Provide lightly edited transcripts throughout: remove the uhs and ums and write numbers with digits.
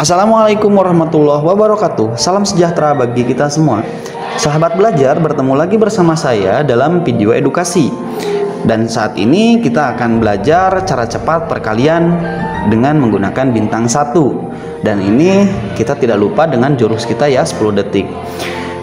Assalamualaikum warahmatullahi wabarakatuh. Salam sejahtera bagi kita semua. Sahabat belajar, bertemu lagi bersama saya dalam video edukasi. Dan saat ini kita akan belajar cara cepat perkalian dengan menggunakan bintang 1. Dan ini kita tidak lupa dengan jurus kita ya, 10 detik.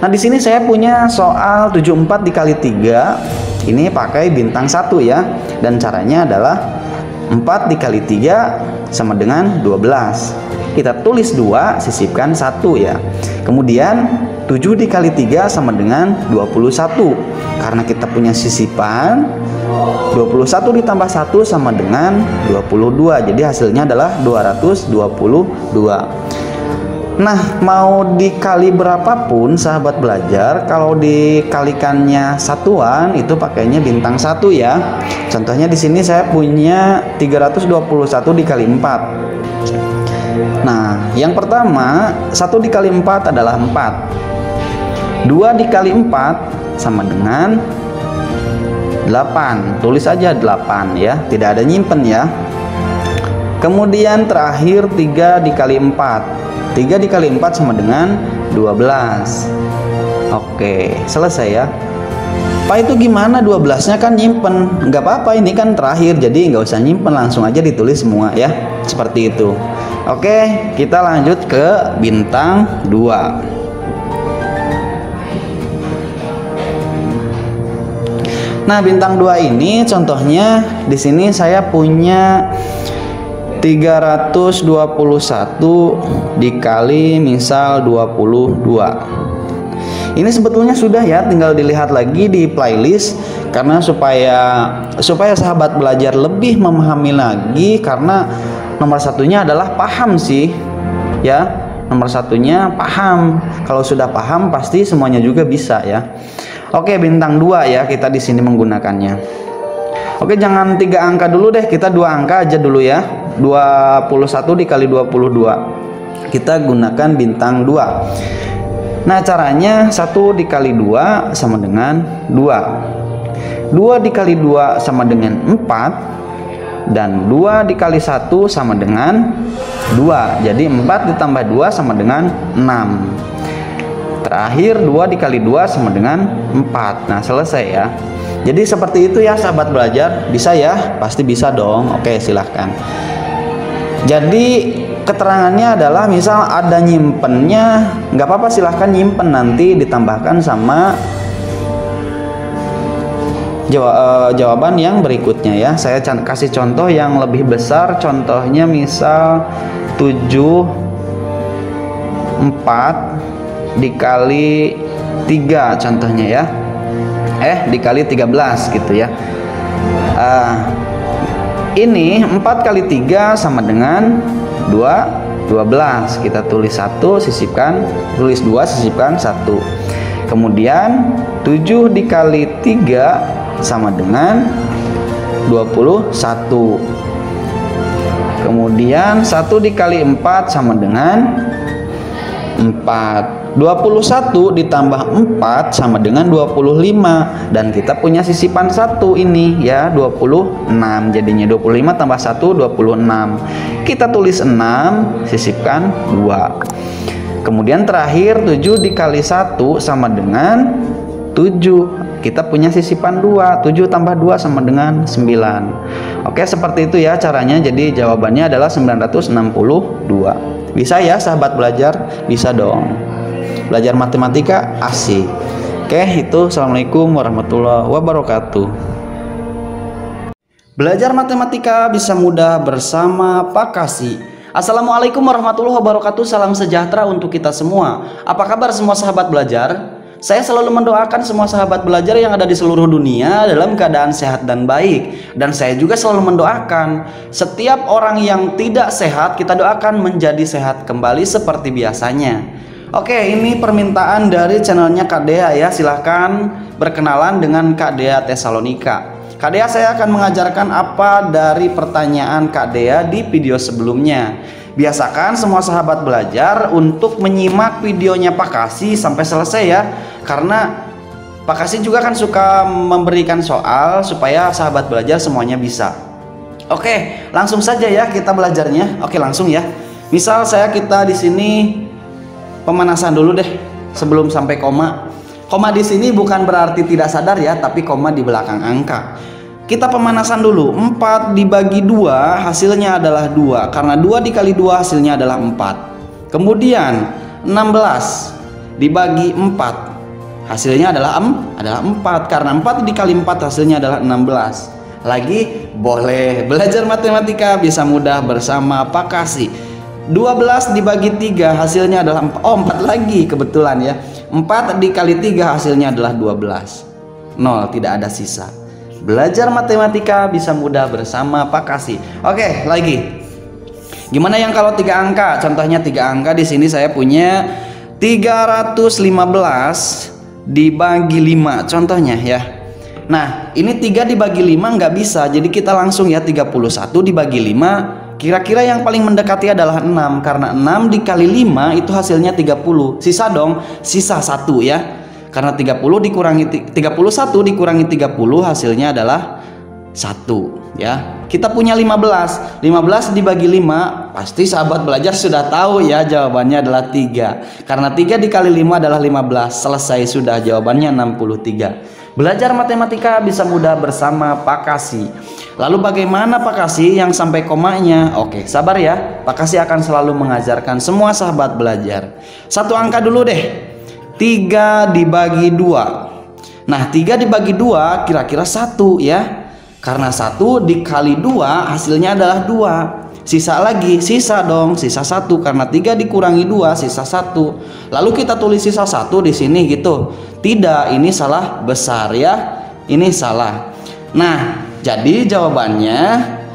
Nah, di sini saya punya soal 74 dikali 3. Ini pakai bintang 1 ya. Dan caranya adalah 4 dikali 3 sama dengan 12. Kita tulis 2, sisipkan 1 ya. Kemudian 7 dikali 3 sama dengan 21. Karena kita punya sisipan, 21 ditambah 1 sama dengan 22. Jadi hasilnya adalah 222. Nah, mau dikali berapapun sahabat belajar, kalau dikalikannya satuan itu pakainya bintang 1 ya. Contohnya di sini saya punya 321 dikali 4. Nah, yang pertama 1 dikali 4 adalah 4. 2 dikali 4 sama dengan 8. Tulis aja 8 ya, tidak ada nyimpen ya. Kemudian terakhir 3 dikali 4. 3 dikali 4 sama dengan 12. Oke, selesai ya. Pak, itu gimana 12 nya kan nyimpen? Nggak apa-apa, ini kan terakhir, jadi nggak usah nyimpen, langsung aja ditulis semua ya. Seperti itu. Oke, kita lanjut ke bintang 2. Nah, bintang 2 ini contohnya di sini saya punya 321 dikali misal 22. Ini sebetulnya sudah ya, tinggal dilihat lagi di playlist karena supaya sahabat belajar lebih memahami lagi, karena nomor satunya adalah paham sih ya. Nomor satunya paham. Kalau sudah paham pasti semuanya juga bisa ya. Oke, bintang 2 ya, kita di sini menggunakannya. Oke, jangan 3 angka dulu deh, kita 2 angka aja dulu ya. 21 dikali 22. Kita gunakan bintang 2. Nah, caranya 1 dikali 2 sama dengan 2. 2 dikali 2 sama dengan 4. Dan 2 dikali 1 sama dengan 2. Jadi 4 ditambah 2 sama dengan 6. Terakhir 2 dikali 2 sama dengan 4. Nah, selesai ya. Jadi seperti itu ya sahabat belajar. Bisa ya? Pasti bisa dong. Oke, silahkan. Jadi keterangannya adalah misal ada nyimpennya, nggak apa-apa, silahkan nyimpen, nanti ditambahkan sama jawaban yang berikutnya ya. Saya kasih contoh yang lebih besar. Contohnya misal 74 dikali 3 contohnya ya, dikali 13 gitu ya. Ini 4 kali 3 sama dengan 12. Kita tulis 1, sisipkan, tulis 2, sisipkan 1. Kemudian 7 dikali 3 sama dengan 21. Kemudian 1 dikali 4 sama dengan 4. 21 ditambah 4 sama dengan 25. Dan kita punya sisipan 1 ini ya, 26. Jadinya 25 tambah 1, 26. Kita tulis 6, sisipkan 2. Kemudian terakhir 7 dikali 1 sama dengan 7. Kita punya sisipan 2. 7 tambah 2 sama dengan 9. Oke, seperti itu ya caranya. Jadi jawabannya adalah 962. Bisa ya sahabat belajar? Bisa dong. Belajar matematika asik. Oke, itu. Assalamualaikum warahmatullahi wabarakatuh. Belajar matematika bisa mudah bersama Pak Kasih. Assalamualaikum warahmatullahi wabarakatuh. Salam sejahtera untuk kita semua. Apa kabar semua sahabat belajar? Saya selalu mendoakan semua sahabat belajar yang ada di seluruh dunia dalam keadaan sehat dan baik. Dan saya juga selalu mendoakan setiap orang yang tidak sehat, kita doakan menjadi sehat kembali seperti biasanya. Oke, ini permintaan dari channelnya Kak Dea ya. Silahkan berkenalan dengan Kak Dea Tesalonika. Kak Dea, saya akan mengajarkan apa dari pertanyaan Kak Dea di video sebelumnya. Biasakan semua sahabat belajar untuk menyimak videonya Pak Kasih sampai selesai ya. Karena Pak Kasih juga kan suka memberikan soal supaya sahabat belajar semuanya bisa. Oke, langsung saja ya kita belajarnya. Oke, langsung ya. Misal kita di sini pemanasan dulu deh sebelum sampai koma. Koma di sini bukan berarti tidak sadar ya, tapi koma di belakang angka. Kita pemanasan dulu. 4 dibagi 2 hasilnya adalah 2, karena 2 dikali 2 hasilnya adalah 4. Kemudian 16 dibagi 4 hasilnya adalah 4, karena 4 dikali 4 hasilnya adalah 16. Lagi boleh belajar matematika bisa mudah bersama Pak Kasih. 12 dibagi 3 hasilnya adalah 4 lagi kebetulan ya. 4 dikali 3 hasilnya adalah 12. 0, tidak ada sisa. Belajar matematika bisa mudah bersama Pak Kasih. Oke, lagi. Gimana yang kalau 3 angka? Contohnya 3 angka di sini saya punya 315 dibagi 5 contohnya ya. Nah, ini 3 dibagi 5 nggak bisa. Jadi kita langsung ya 31 dibagi 5. Kira-kira yang paling mendekati adalah 6, karena 6 dikali 5 itu hasilnya 30. Sisa dong, sisa 1 ya. Karena 31 dikurangi 30 hasilnya adalah 1 ya. Kita punya 15 dibagi 5, pasti sahabat belajar sudah tahu ya, jawabannya adalah 3. Karena 3 dikali 5 adalah 15. Selesai sudah, jawabannya 63. Belajar matematika bisa mudah bersama Pak Kasih. Lalu bagaimana Pak Kasih yang sampai komanya? Oke, sabar ya. Pak Kasih akan selalu mengajarkan semua sahabat belajar. Satu angka dulu deh. 3 dibagi 2. Nah, 3 dibagi 2 kira-kira 1 ya. Karena 1 dikali 2 hasilnya adalah 2. Sisa lagi, sisa dong, sisa 1, karena 3 dikurangi 2 sisa 1. Lalu kita tulis sisa 1 di sini gitu. Tidak, ini salah besar ya. Ini salah. Nah, jadi jawabannya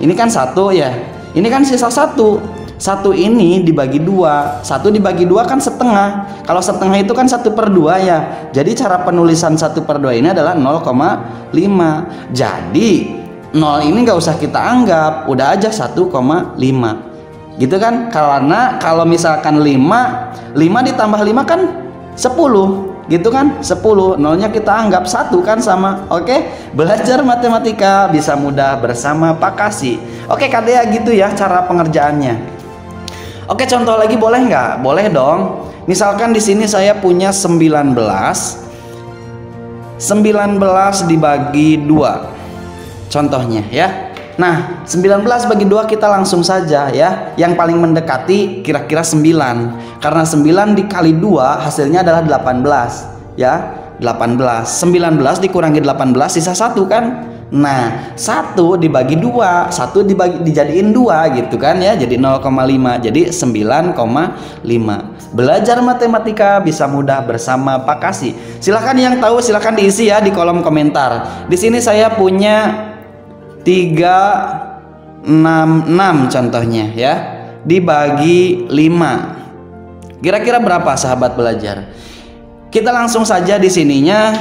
ini kan 1 ya. Ini kan sisa 1. 1 ini dibagi 2. 1 dibagi 2 kan setengah. Kalau setengah itu kan 1/2 ya. Jadi cara penulisan 1/2 ini adalah 0,5. Jadi 0 ini nggak usah kita anggap, udah aja 1,5 gitu kan. Karena kalau misalkan 5 ditambah 5 kan 10 gitu kan, 10. Nolnya kita anggap 1 kan sama. Oke, belajar matematika bisa mudah bersama Pak Kasih. Oke, Kadea gitu ya cara pengerjaannya. Oke, contoh lagi boleh nggak? Boleh dong. Misalkan di sini saya punya 19 dibagi 2 contohnya ya. Nah, 19 bagi 2 kita langsung saja ya. Yang paling mendekati kira-kira 9. Karena 9 dikali 2 hasilnya adalah 18 ya. 18. 19 dikurangi 18 sisa 1 kan. Nah, 1 dibagi 2, 1 dijadiin 2 gitu kan ya. Jadi 0,5. Jadi 9,5. Belajar matematika bisa mudah bersama Pak Kasih. Silahkan yang tahu silahkan diisi ya di kolom komentar. Di sini saya punya 366 contohnya ya, dibagi 5. Kira-kira berapa sahabat belajar? Kita langsung saja di sininya,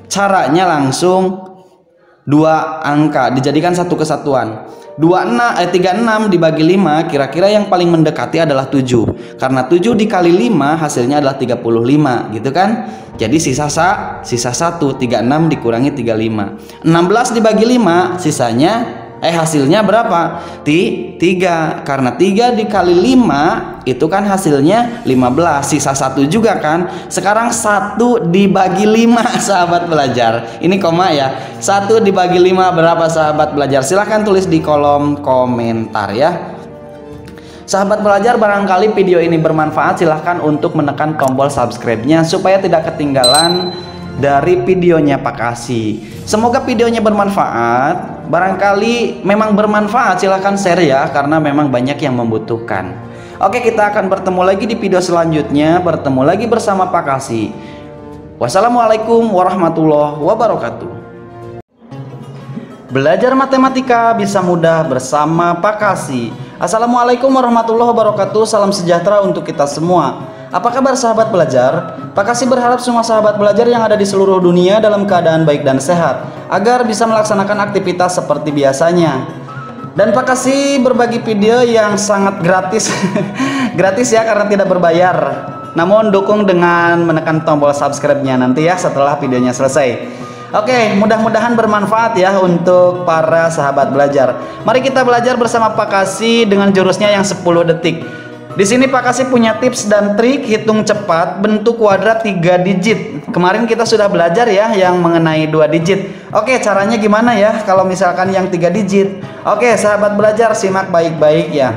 caranya langsung 2 angka dijadikan satu kesatuan. 36 dibagi 5 kira-kira yang paling mendekati adalah 7. Karena 7 dikali 5 hasilnya adalah 35 gitu kan. Jadi sisa 1, 36 dikurangi 35. 16 dibagi 5 sisanya hasilnya berapa? 3. Karena 3 dikali 5 itu kan hasilnya 15. Sisa 1 juga kan. Sekarang 1 dibagi 5 sahabat belajar. Ini koma ya. 1 dibagi 5 berapa sahabat belajar? Silahkan tulis di kolom komentar ya. Sahabat belajar, barangkali video ini bermanfaat. Silahkan untuk menekan tombol subscribe-nya supaya tidak ketinggalan dari videonya Pak Kasih. Semoga videonya bermanfaat. Barangkali memang bermanfaat, silahkan share ya, karena memang banyak yang membutuhkan. Oke, kita akan bertemu lagi di video selanjutnya. Bertemu lagi bersama Pak Kasih. Wassalamualaikum warahmatullahi wabarakatuh. Belajar matematika bisa mudah bersama Pak Kasih. Assalamualaikum warahmatullahi wabarakatuh. Salam sejahtera untuk kita semua. Apa kabar sahabat belajar? Pak Kasih berharap semua sahabat belajar yang ada di seluruh dunia dalam keadaan baik dan sehat, agar bisa melaksanakan aktivitas seperti biasanya. Dan Pak Kasih berbagi video yang sangat gratis. Gratis ya, karena tidak berbayar. Namun dukung dengan menekan tombol subscribe-nya nanti ya setelah videonya selesai. Oke, mudah-mudahan bermanfaat ya untuk para sahabat belajar. Mari kita belajar bersama Pak Kasih dengan jurusnya yang 10 detik. Di sini Pak Kasih punya tips dan trik hitung cepat bentuk kuadrat 3 digit. Kemarin kita sudah belajar ya yang mengenai 2 digit. Oke, caranya gimana ya kalau misalkan yang 3 digit? Oke, sahabat belajar simak baik-baik ya.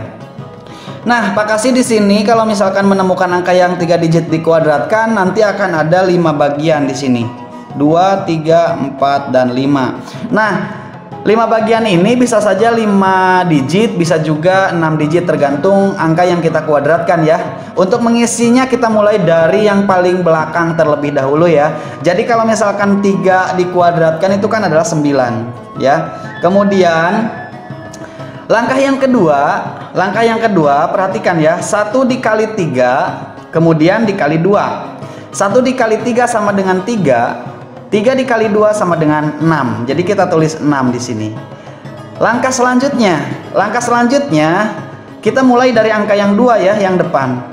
Nah, Pak Kasih di sini kalau misalkan menemukan angka yang 3 digit dikuadratkan, nanti akan ada 5 bagian di sini. 2, 3, 4, dan 5. Nah, 5 bagian ini bisa saja 5 digit, bisa juga 6 digit tergantung angka yang kita kuadratkan ya. Untuk mengisinya kita mulai dari yang paling belakang terlebih dahulu ya. Jadi kalau misalkan 3 dikuadratkan itu kan adalah 9 ya. Kemudian langkah yang kedua perhatikan ya. 1 dikali 3 kemudian dikali 2. 1 dikali 3 sama dengan 3. 3 dikali 2 sama dengan 6. Jadi kita tulis 6 di sini. Langkah selanjutnya kita mulai dari angka yang 2 ya, yang depan.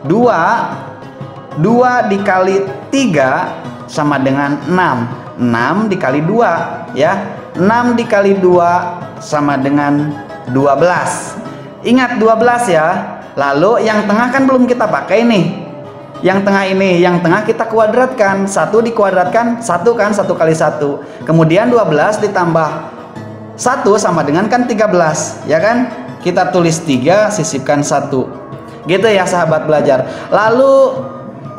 2 dikali 3 sama dengan 6. 6 dikali 2 ya. 6 dikali 2 sama dengan 12. Ingat 12 ya. Lalu yang tengah kan belum kita pakai nih. Yang tengah ini, yang tengah kita kuadratkan. 1 dikuadratkan 1 kan, 1 kali 1. Kemudian 12 ditambah 1 sama dengan kan 13 ya kan. Kita tulis 3 sisipkan 1 gitu ya sahabat belajar. Lalu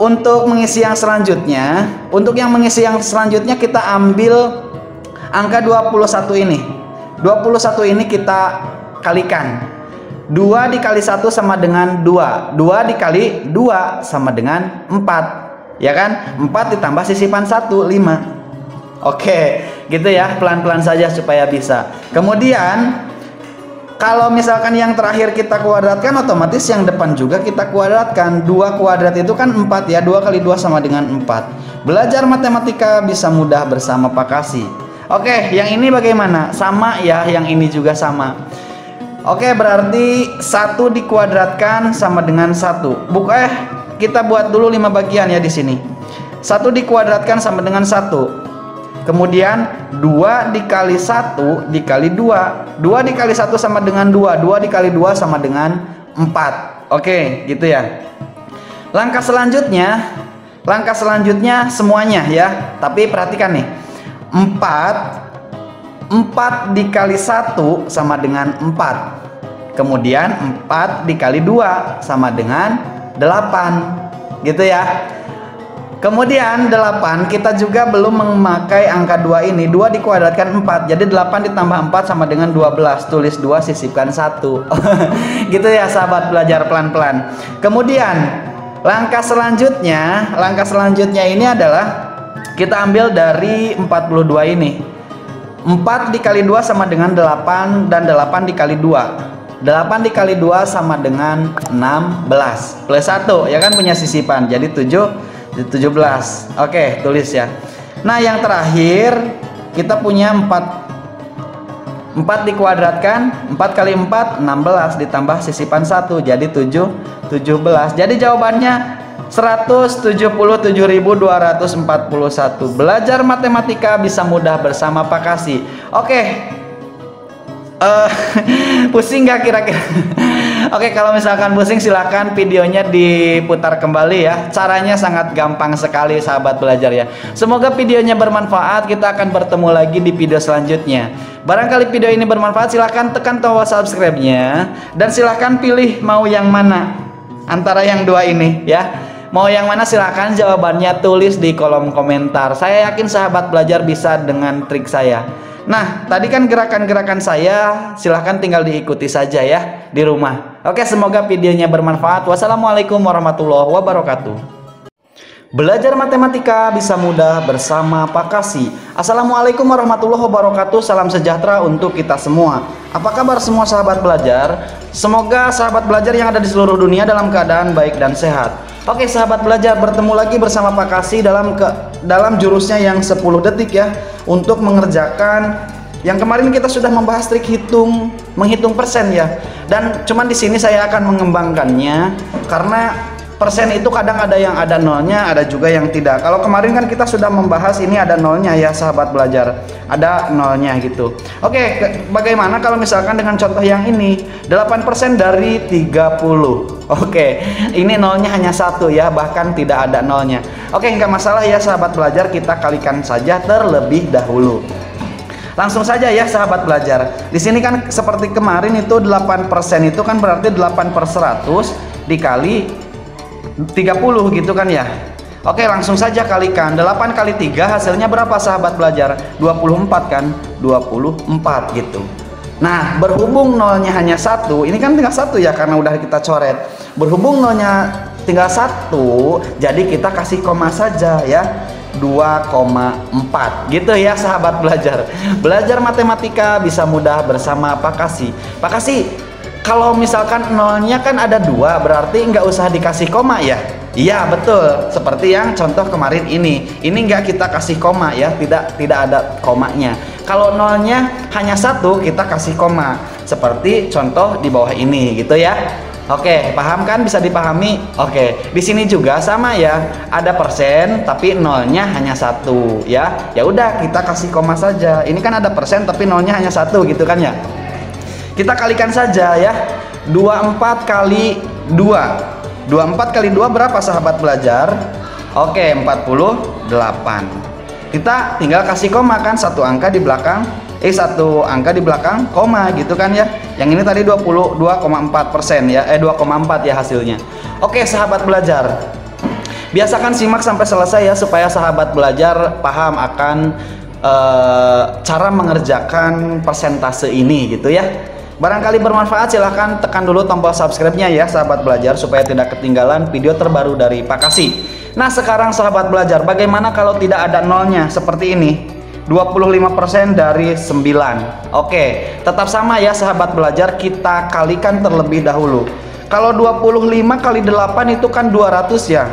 untuk mengisi yang selanjutnya, kita ambil angka 21 ini. 21 ini kita kalikan. 2 dikali 1 sama dengan 2. 2 dikali 2 sama dengan 4. Ya kan? 4 ditambah sisipan 1, 5. Oke, gitu ya. Pelan-pelan saja supaya bisa. Kemudian kalau misalkan yang terakhir kita kuadratkan, otomatis yang depan juga kita kuadratkan. 2 kuadrat itu kan 4 ya. 2 kali 2 sama dengan 4. Belajar matematika bisa mudah bersama Pak Kasih. Oke, yang ini bagaimana? Sama ya, yang ini juga sama. Oke, berarti 1 dikuadratkan sama dengan 1. Kita buat dulu 5 bagian ya di sini. 1 dikuadratkan sama dengan 1. Kemudian 2 dikali 1 dikali 2. 2 dikali 1 sama dengan 2. 2 dikali 2 sama dengan 4. Oke, gitu ya. Langkah selanjutnya semuanya ya. Tapi perhatikan nih. 4 dikali 1 sama dengan 4. Kemudian 4 dikali 2 sama dengan 8. Gitu ya. Kemudian 8 kita juga belum memakai angka 2 ini. 2 dikuadratkan 4. Jadi 8 ditambah 4 sama dengan 12. Tulis 2 sisipkan 1. Gitu ya sahabat belajar, pelan-pelan. Kemudian langkah selanjutnya ini adalah kita ambil dari 42 ini. 4 dikali 2 sama dengan 8 dan 8 dikali 2. 8 dikali 2 sama dengan 16 plus 1 ya kan, punya sisipan. Jadi 17. Oke, tulis ya. Nah, yang terakhir kita punya 4 dikuadratkan 4 kali 4 16 ditambah sisipan 1 jadi 17. Jadi jawabannya 177.241. Belajar matematika bisa mudah bersama Pak Kasih. Oke. Pusing nggak kira-kira? Oke, kalau misalkan pusing silahkan videonya diputar kembali ya. Caranya sangat gampang sekali sahabat belajar ya. Semoga videonya bermanfaat. Kita akan bertemu lagi di video selanjutnya. Barangkali video ini bermanfaat, silahkan tekan tombol subscribe-nya. Dan silahkan pilih mau yang mana antara yang 2 ini ya. Mau yang mana silahkan jawabannya tulis di kolom komentar. Saya yakin sahabat belajar bisa dengan trik saya. Nah, tadi kan gerakan-gerakan saya, silahkan tinggal diikuti saja ya di rumah. Oke, semoga videonya bermanfaat. Wassalamualaikum warahmatullahi wabarakatuh. Belajar matematika bisa mudah bersama Pak Kasih. Assalamualaikum warahmatullahi wabarakatuh. Salam sejahtera untuk kita semua. Apa kabar semua sahabat belajar? Semoga sahabat belajar yang ada di seluruh dunia dalam keadaan baik dan sehat. Oke sahabat belajar, bertemu lagi bersama Pak Kasih dalam jurusnya yang 10 detik ya, untuk mengerjakan yang kemarin kita sudah membahas trik menghitung persen ya. Dan cuman di sini saya akan mengembangkannya karena persen itu kadang ada yang ada nolnya, ada juga yang tidak. Kalau kemarin kan kita sudah membahas ini ada nolnya ya sahabat belajar, ada nolnya gitu. Oke, bagaimana kalau misalkan dengan contoh yang ini 8% dari 30. Oke, ini nolnya hanya 1 ya, bahkan tidak ada nolnya. Oke, nggak masalah ya sahabat belajar, kita kalikan saja terlebih dahulu. Langsung saja ya sahabat belajar. Di sini kan seperti kemarin itu 8% itu kan berarti 8/100 dikali 30 gitu kan ya. Oke, langsung saja kalikan. 8 kali 3 hasilnya berapa sahabat belajar? 24 kan? 24 gitu. Nah, berhubung nolnya hanya 1, ini kan tinggal 1 ya karena udah kita coret. Berhubung nolnya tinggal 1, jadi kita kasih koma saja ya. 2,4 gitu ya sahabat belajar. Belajar matematika bisa mudah bersama Pak Kasih. Pak Kasih, kalau misalkan nolnya kan ada 2, berarti nggak usah dikasih koma ya? Iya betul, seperti yang contoh kemarin ini nggak kita kasih koma ya, tidak ada komanya. Kalau nolnya hanya 1, kita kasih koma, seperti contoh di bawah ini gitu ya. Oke, paham kan? Bisa dipahami? Oke, di sini juga sama ya, ada persen tapi nolnya hanya 1 ya. Ya udah, kita kasih koma saja. Ini kan ada persen tapi nolnya hanya 1 gitu kan ya. Kita kalikan saja ya. 24 kali 2. 24 kali 2 berapa sahabat belajar? Oke, 48. Kita tinggal kasih koma kan, satu angka di belakang koma gitu kan ya. Yang ini tadi 22,4% ya, 2,4 ya hasilnya. Oke sahabat belajar, biasakan simak sampai selesai ya supaya sahabat belajar paham akan cara mengerjakan persentase ini gitu ya. Barangkali bermanfaat, silahkan tekan dulu tombol subscribe-nya ya sahabat belajar supaya tidak ketinggalan video terbaru dari Pak Kasih. Nah sekarang sahabat belajar, bagaimana kalau tidak ada nolnya seperti ini? 25% dari 9. Oke, tetap sama ya sahabat belajar, kita kalikan terlebih dahulu. Kalau 25 kali 8 itu kan 200 ya.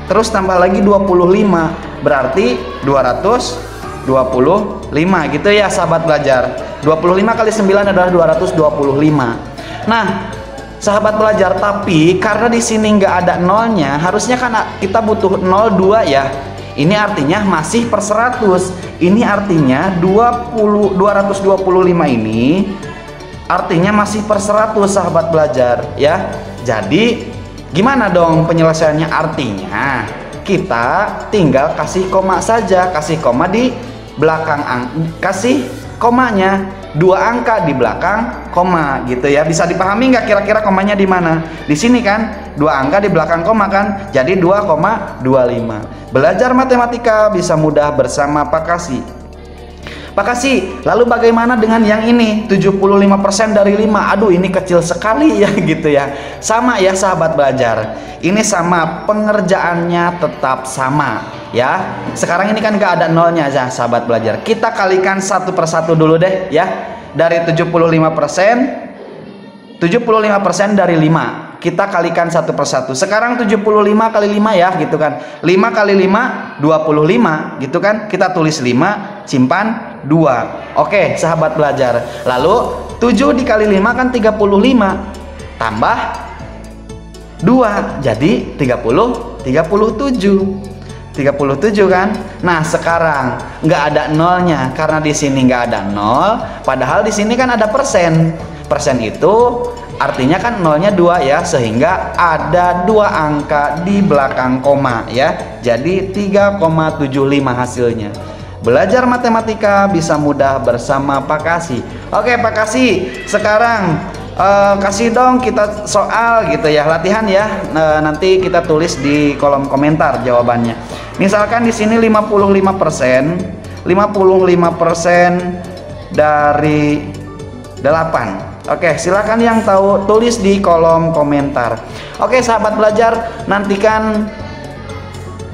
Terus tambah lagi 25, berarti 225 gitu ya sahabat belajar. 25 kali 9 adalah 225. Nah, sahabat belajar, tapi karena di sini nggak ada nolnya, harusnya kan kita butuh 02 ya. Ini artinya masih per 100. Ini artinya 225 ini artinya masih per 100 sahabat belajar ya. Jadi gimana dong penyelesaiannya? Artinya kita tinggal kasih koma saja, kasih koma di belakang kasih komanya 2 angka di belakang koma gitu ya. Bisa dipahami nggak kira-kira komanya di mana? Di sini kan 2 angka di belakang koma kan, jadi 2,25. Belajar matematika bisa mudah bersama Pak Kasih. Pak Kasih, lalu bagaimana dengan yang ini? 75% dari 5. Aduh, ini kecil sekali ya gitu ya. Sama ya sahabat belajar. Ini sama, pengerjaannya tetap sama ya. Sekarang ini kan nggak ada nolnya ya sahabat belajar. Kita kalikan satu persatu dulu deh ya. Dari 75% dari 5. Kita kalikan satu persatu. Sekarang 75 kali 5 ya gitu kan. 5 kali 5 25 gitu kan. Kita tulis 5, simpan 2. Oke sahabat belajar. Lalu 7 dikali 5 kan 35. Tambah 2 jadi 37 kan. Nah sekarang nggak ada nolnya karena di sini nggak ada nol, padahal di sini kan ada persen. Persen itu artinya kan nolnya 2 ya, sehingga ada 2 angka di belakang koma ya. Jadi 3,75 hasilnya. Belajar matematika bisa mudah bersama Pak Kasih. Oke Pak Kasih, sekarang kasih dong kita soal gitu ya, latihan ya. Nanti kita tulis di kolom komentar jawabannya. Misalkan di sini 55% dari 8. Oke, silakan yang tahu tulis di kolom komentar. Oke sahabat belajar, nantikan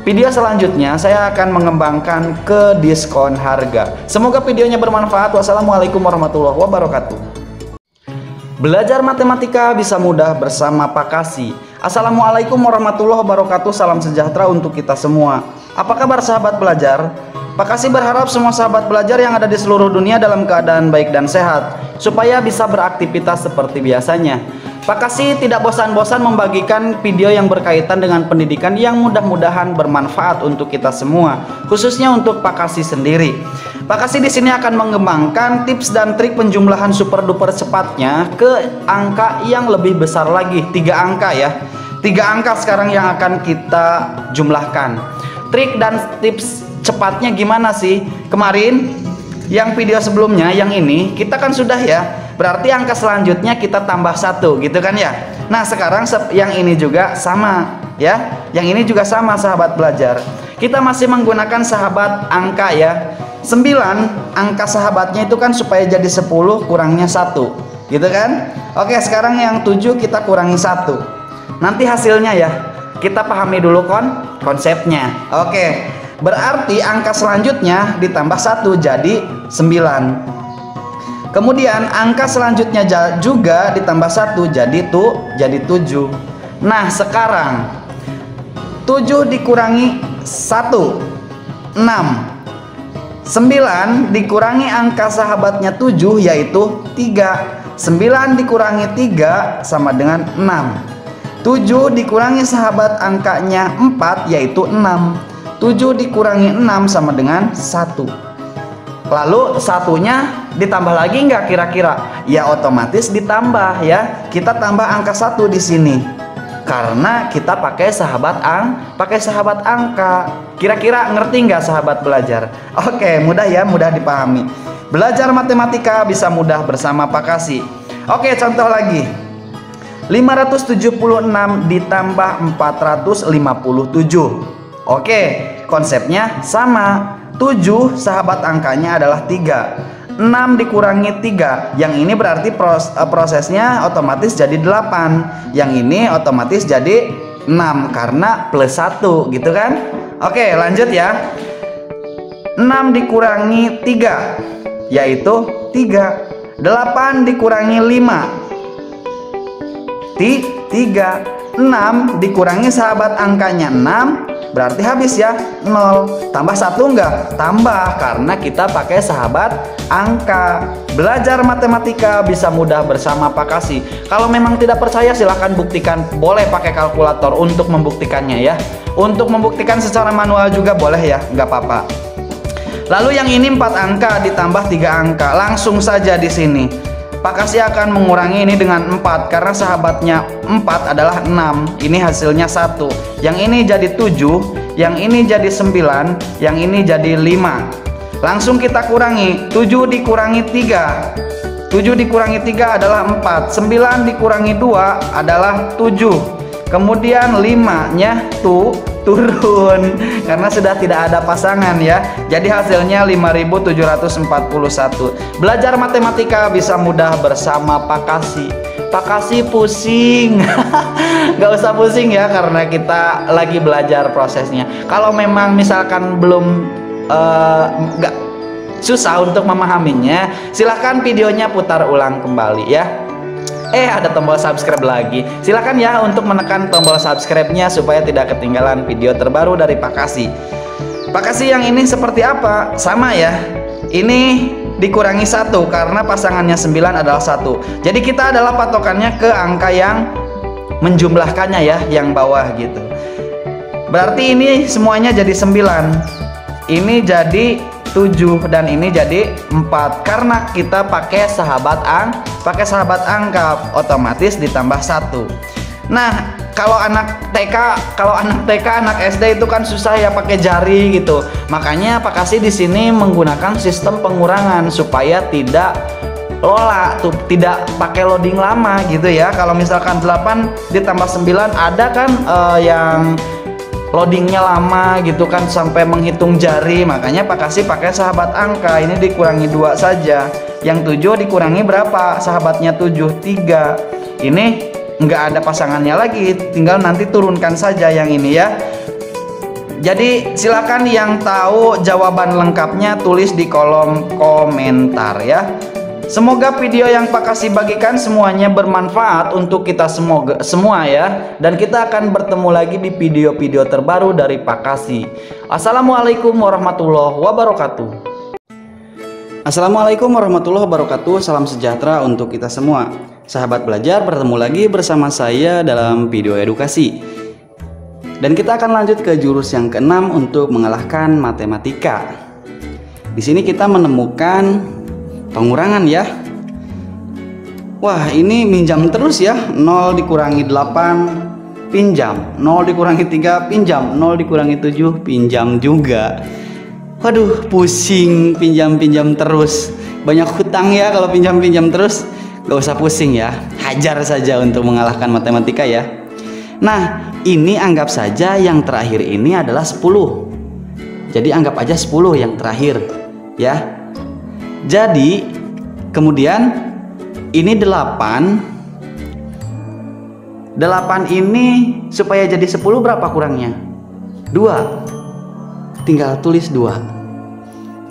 video selanjutnya saya akan mengembangkan ke diskon harga. Semoga videonya bermanfaat. Wassalamualaikum warahmatullahi wabarakatuh. Belajar matematika bisa mudah bersama Pak Kasih. Assalamualaikum warahmatullahi wabarakatuh. Salam sejahtera untuk kita semua. Apa kabar sahabat belajar? Pak Kasih berharap semua sahabat belajar yang ada di seluruh dunia dalam keadaan baik dan sehat, supaya bisa beraktivitas seperti biasanya. Pak Kasih tidak bosan-bosan membagikan video yang berkaitan dengan pendidikan yang mudah-mudahan bermanfaat untuk kita semua, khususnya untuk Pak Kasih sendiri. Pak Kasih di sini akan mengembangkan tips dan trik penjumlahan super duper cepatnya ke angka yang lebih besar lagi, 3 angka ya. 3 angka sekarang yang akan kita jumlahkan. Trik dan tips cepatnya gimana sih? Kemarin yang video sebelumnya, yang ini kita kan sudah ya, berarti angka selanjutnya kita tambah 1 gitu kan ya. Nah sekarang yang ini juga sama ya, yang ini juga sama sahabat belajar. Kita masih menggunakan sahabat angka ya. 9 angka sahabatnya itu kan supaya jadi 10 kurangnya 1 gitu kan. Oke, sekarang yang 7 kita kurangi 1. Nanti hasilnya ya kita pahami dulu konsepnya. Oke, berarti angka selanjutnya ditambah 1 jadi 9. Kemudian angka selanjutnya juga ditambah 1 jadi 7. Nah sekarang 7 dikurangi 1 6. 9 dikurangi angka sahabatnya 7 yaitu 3. 9 dikurangi 3 sama dengan 6. 7 dikurangi sahabat angkanya 4 yaitu 6. 7 dikurangi 6 sama dengan 1. Lalu satunya ditambah lagi nggak kira-kira? Ya otomatis ditambah ya. Kita tambah angka 1 di sini. Karena kita pakai sahabat angka. Kira-kira ngerti nggak sahabat belajar? Oke, mudah ya, mudah dipahami. Belajar matematika bisa mudah bersama Pak Kasih. Oke, contoh lagi. 576 ditambah 457. Oke, konsepnya sama. 7 sahabat angkanya adalah 3. 6 dikurangi 3. Yang ini berarti prosesnya otomatis jadi 8. Yang ini otomatis jadi 6 karena plus 1 gitu kan. Oke, lanjut ya. 6 dikurangi 3 yaitu 3. 8 dikurangi 5 3. 6 dikurangi sahabat angkanya 6 berarti habis ya 0. Tambah 1 enggak? Tambah karena kita pakai sahabat angka. Belajar matematika bisa mudah bersama Pak Kasih. Kalau memang tidak percaya silahkan buktikan. Boleh pakai kalkulator untuk membuktikannya ya. Untuk membuktikan secara manual juga boleh ya, nggak apa-apa. Lalu yang ini 4 angka ditambah 3 angka. Langsung saja di sini Pak Kasih akan mengurangi ini dengan 4 karena sahabatnya 4 adalah 6. Ini hasilnya 1. Yang ini jadi 7, yang ini jadi 9, yang ini jadi 5. Langsung kita kurangi. 7 dikurangi 3. 7 dikurangi 3 adalah 4. 9 dikurangi 2 adalah 7. Kemudian 5-nya turun karena sudah tidak ada pasangan ya. Jadi hasilnya 5741. Belajar matematika bisa mudah bersama Pak Kasih. Pak Kasih pusing. Gak usah pusing ya karena kita lagi belajar prosesnya. Kalau memang misalkan belum nggak susah untuk memahaminya, silahkan videonya putar ulang kembali ya. Ada tombol subscribe lagi. Silakan ya untuk menekan tombol subscribe-nya supaya tidak ketinggalan video terbaru dari Pak Kasih. Pak Kasih yang ini seperti apa? Sama ya. Ini dikurangi 1 karena pasangannya 9 adalah 1. Jadi kita adalah patokannya ke angka yang menjumlahkannya ya, yang bawah gitu. Berarti ini semuanya jadi 9. Ini jadi 7 dan ini jadi 4 karena kita pakai sahabat angka otomatis ditambah 1. Nah, kalau anak TK, anak SD itu kan susah ya pakai jari gitu. Makanya Pak Kasih di sini menggunakan sistem pengurangan supaya tidak tidak pakai loading lama gitu ya. Kalau misalkan 8 ditambah 9 ada kan yang loadingnya lama gitu kan sampai menghitung jari. Makanya Pak Kasih pakai sahabat angka. Ini dikurangi 2 saja. Yang 7 dikurangi berapa? Sahabatnya 7, 3. Ini nggak ada pasangannya lagi, tinggal nanti turunkan saja yang ini ya. Jadi silakan yang tahu jawaban lengkapnya tulis di kolom komentar ya. Semoga video yang Pak Kasih bagikan semuanya bermanfaat untuk kita semua ya. Dan kita akan bertemu lagi di video-video terbaru dari Pak Kasih. Assalamualaikum warahmatullahi wabarakatuh. Assalamualaikum warahmatullahi wabarakatuh. Salam sejahtera untuk kita semua. Sahabat belajar, bertemu lagi bersama saya dalam video edukasi. Dan kita akan lanjut ke jurus yang keenam untuk mengalahkan matematika. Di sini kita menemukan pengurangan ya. Wah, ini minjam terus ya. 0 dikurangi 8 pinjam, 0 dikurangi 3 pinjam, 0 dikurangi 7 pinjam juga. Waduh, pusing pinjam-pinjam terus. Banyak hutang ya kalau pinjam-pinjam terus. Gak usah pusing ya, hajar saja untuk mengalahkan matematika ya. Nah, ini anggap saja yang terakhir ini adalah 10. Jadi anggap aja 10 yang terakhir ya. Jadi kemudian ini 8. 8 ini supaya jadi 10 berapa kurangnya? 2. Tinggal tulis 2.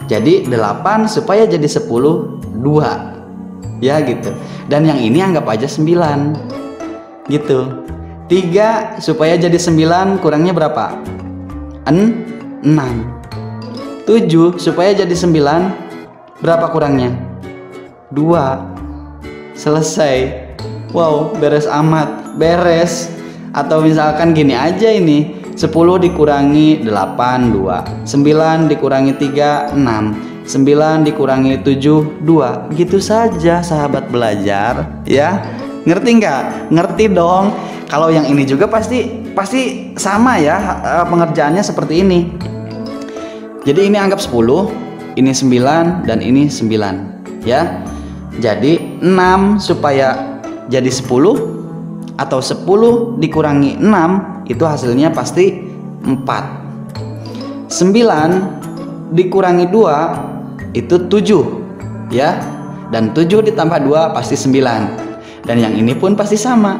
Jadi 8 supaya jadi 10 2 ya gitu. Dan yang ini anggap aja 9 gitu. 3 supaya jadi 9 kurangnya berapa? 6. 7 supaya jadi 9 berapa kurangnya? 2. Selesai. Wow, beres amat. Beres. Atau misalkan gini aja ini, 10 dikurangi 8 2, 9 dikurangi 3 6, 9 dikurangi 7 2. Gitu saja sahabat belajar ya. Ngerti nggak? Ngerti dong. Kalau yang ini juga pasti sama ya, pengerjaannya seperti ini. Jadi ini anggap 10, ini 9 dan ini 9 ya. Jadi 6 supaya jadi 10 atau 10 dikurangi 6 itu hasilnya pasti 4. 9 dikurangi 2 itu 7 ya. Dan 7 ditambah 2 pasti 9. Dan yang ini pun pasti sama.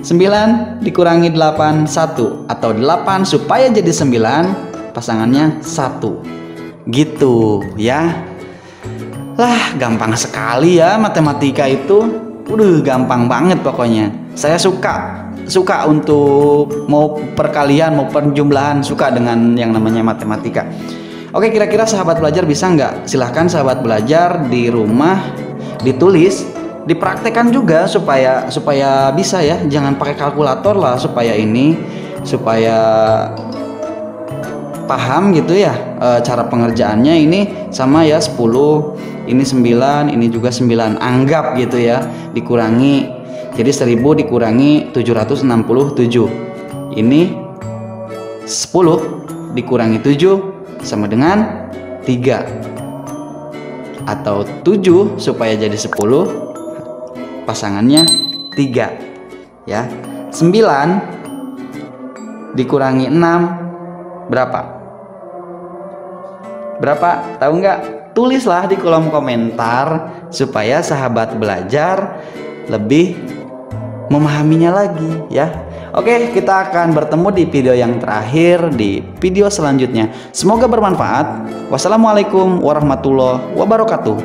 9 dikurangi 8 1, atau 8 supaya jadi 9 pasangannya 1. Gitu ya. Lah, gampang sekali ya matematika itu. Gampang banget pokoknya. Saya suka untuk mau perkalian, mau penjumlahan, suka dengan yang namanya matematika. Oke, kira-kira sahabat belajar bisa nggak? Silahkan sahabat belajar di rumah ditulis, dipraktekkan juga supaya bisa ya. Jangan pakai kalkulator lah, supaya paham gitu ya, cara pengerjaannya. Ini sama ya, 10 ini 9, ini juga 9, anggap gitu ya, dikurangi. Jadi 1000 dikurangi 767. Ini 10 dikurangi 7 sama dengan 3. Atau 7 supaya jadi 10 pasangannya 3 ya. 9 dikurangi 6 berapa? Berapa? Tahu nggak? Tulislah di kolom komentar supaya sahabat belajar lebih memahaminya lagi ya. Oke, kita akan bertemu di video yang terakhir di video selanjutnya. Semoga bermanfaat. Wassalamualaikum warahmatullahi wabarakatuh.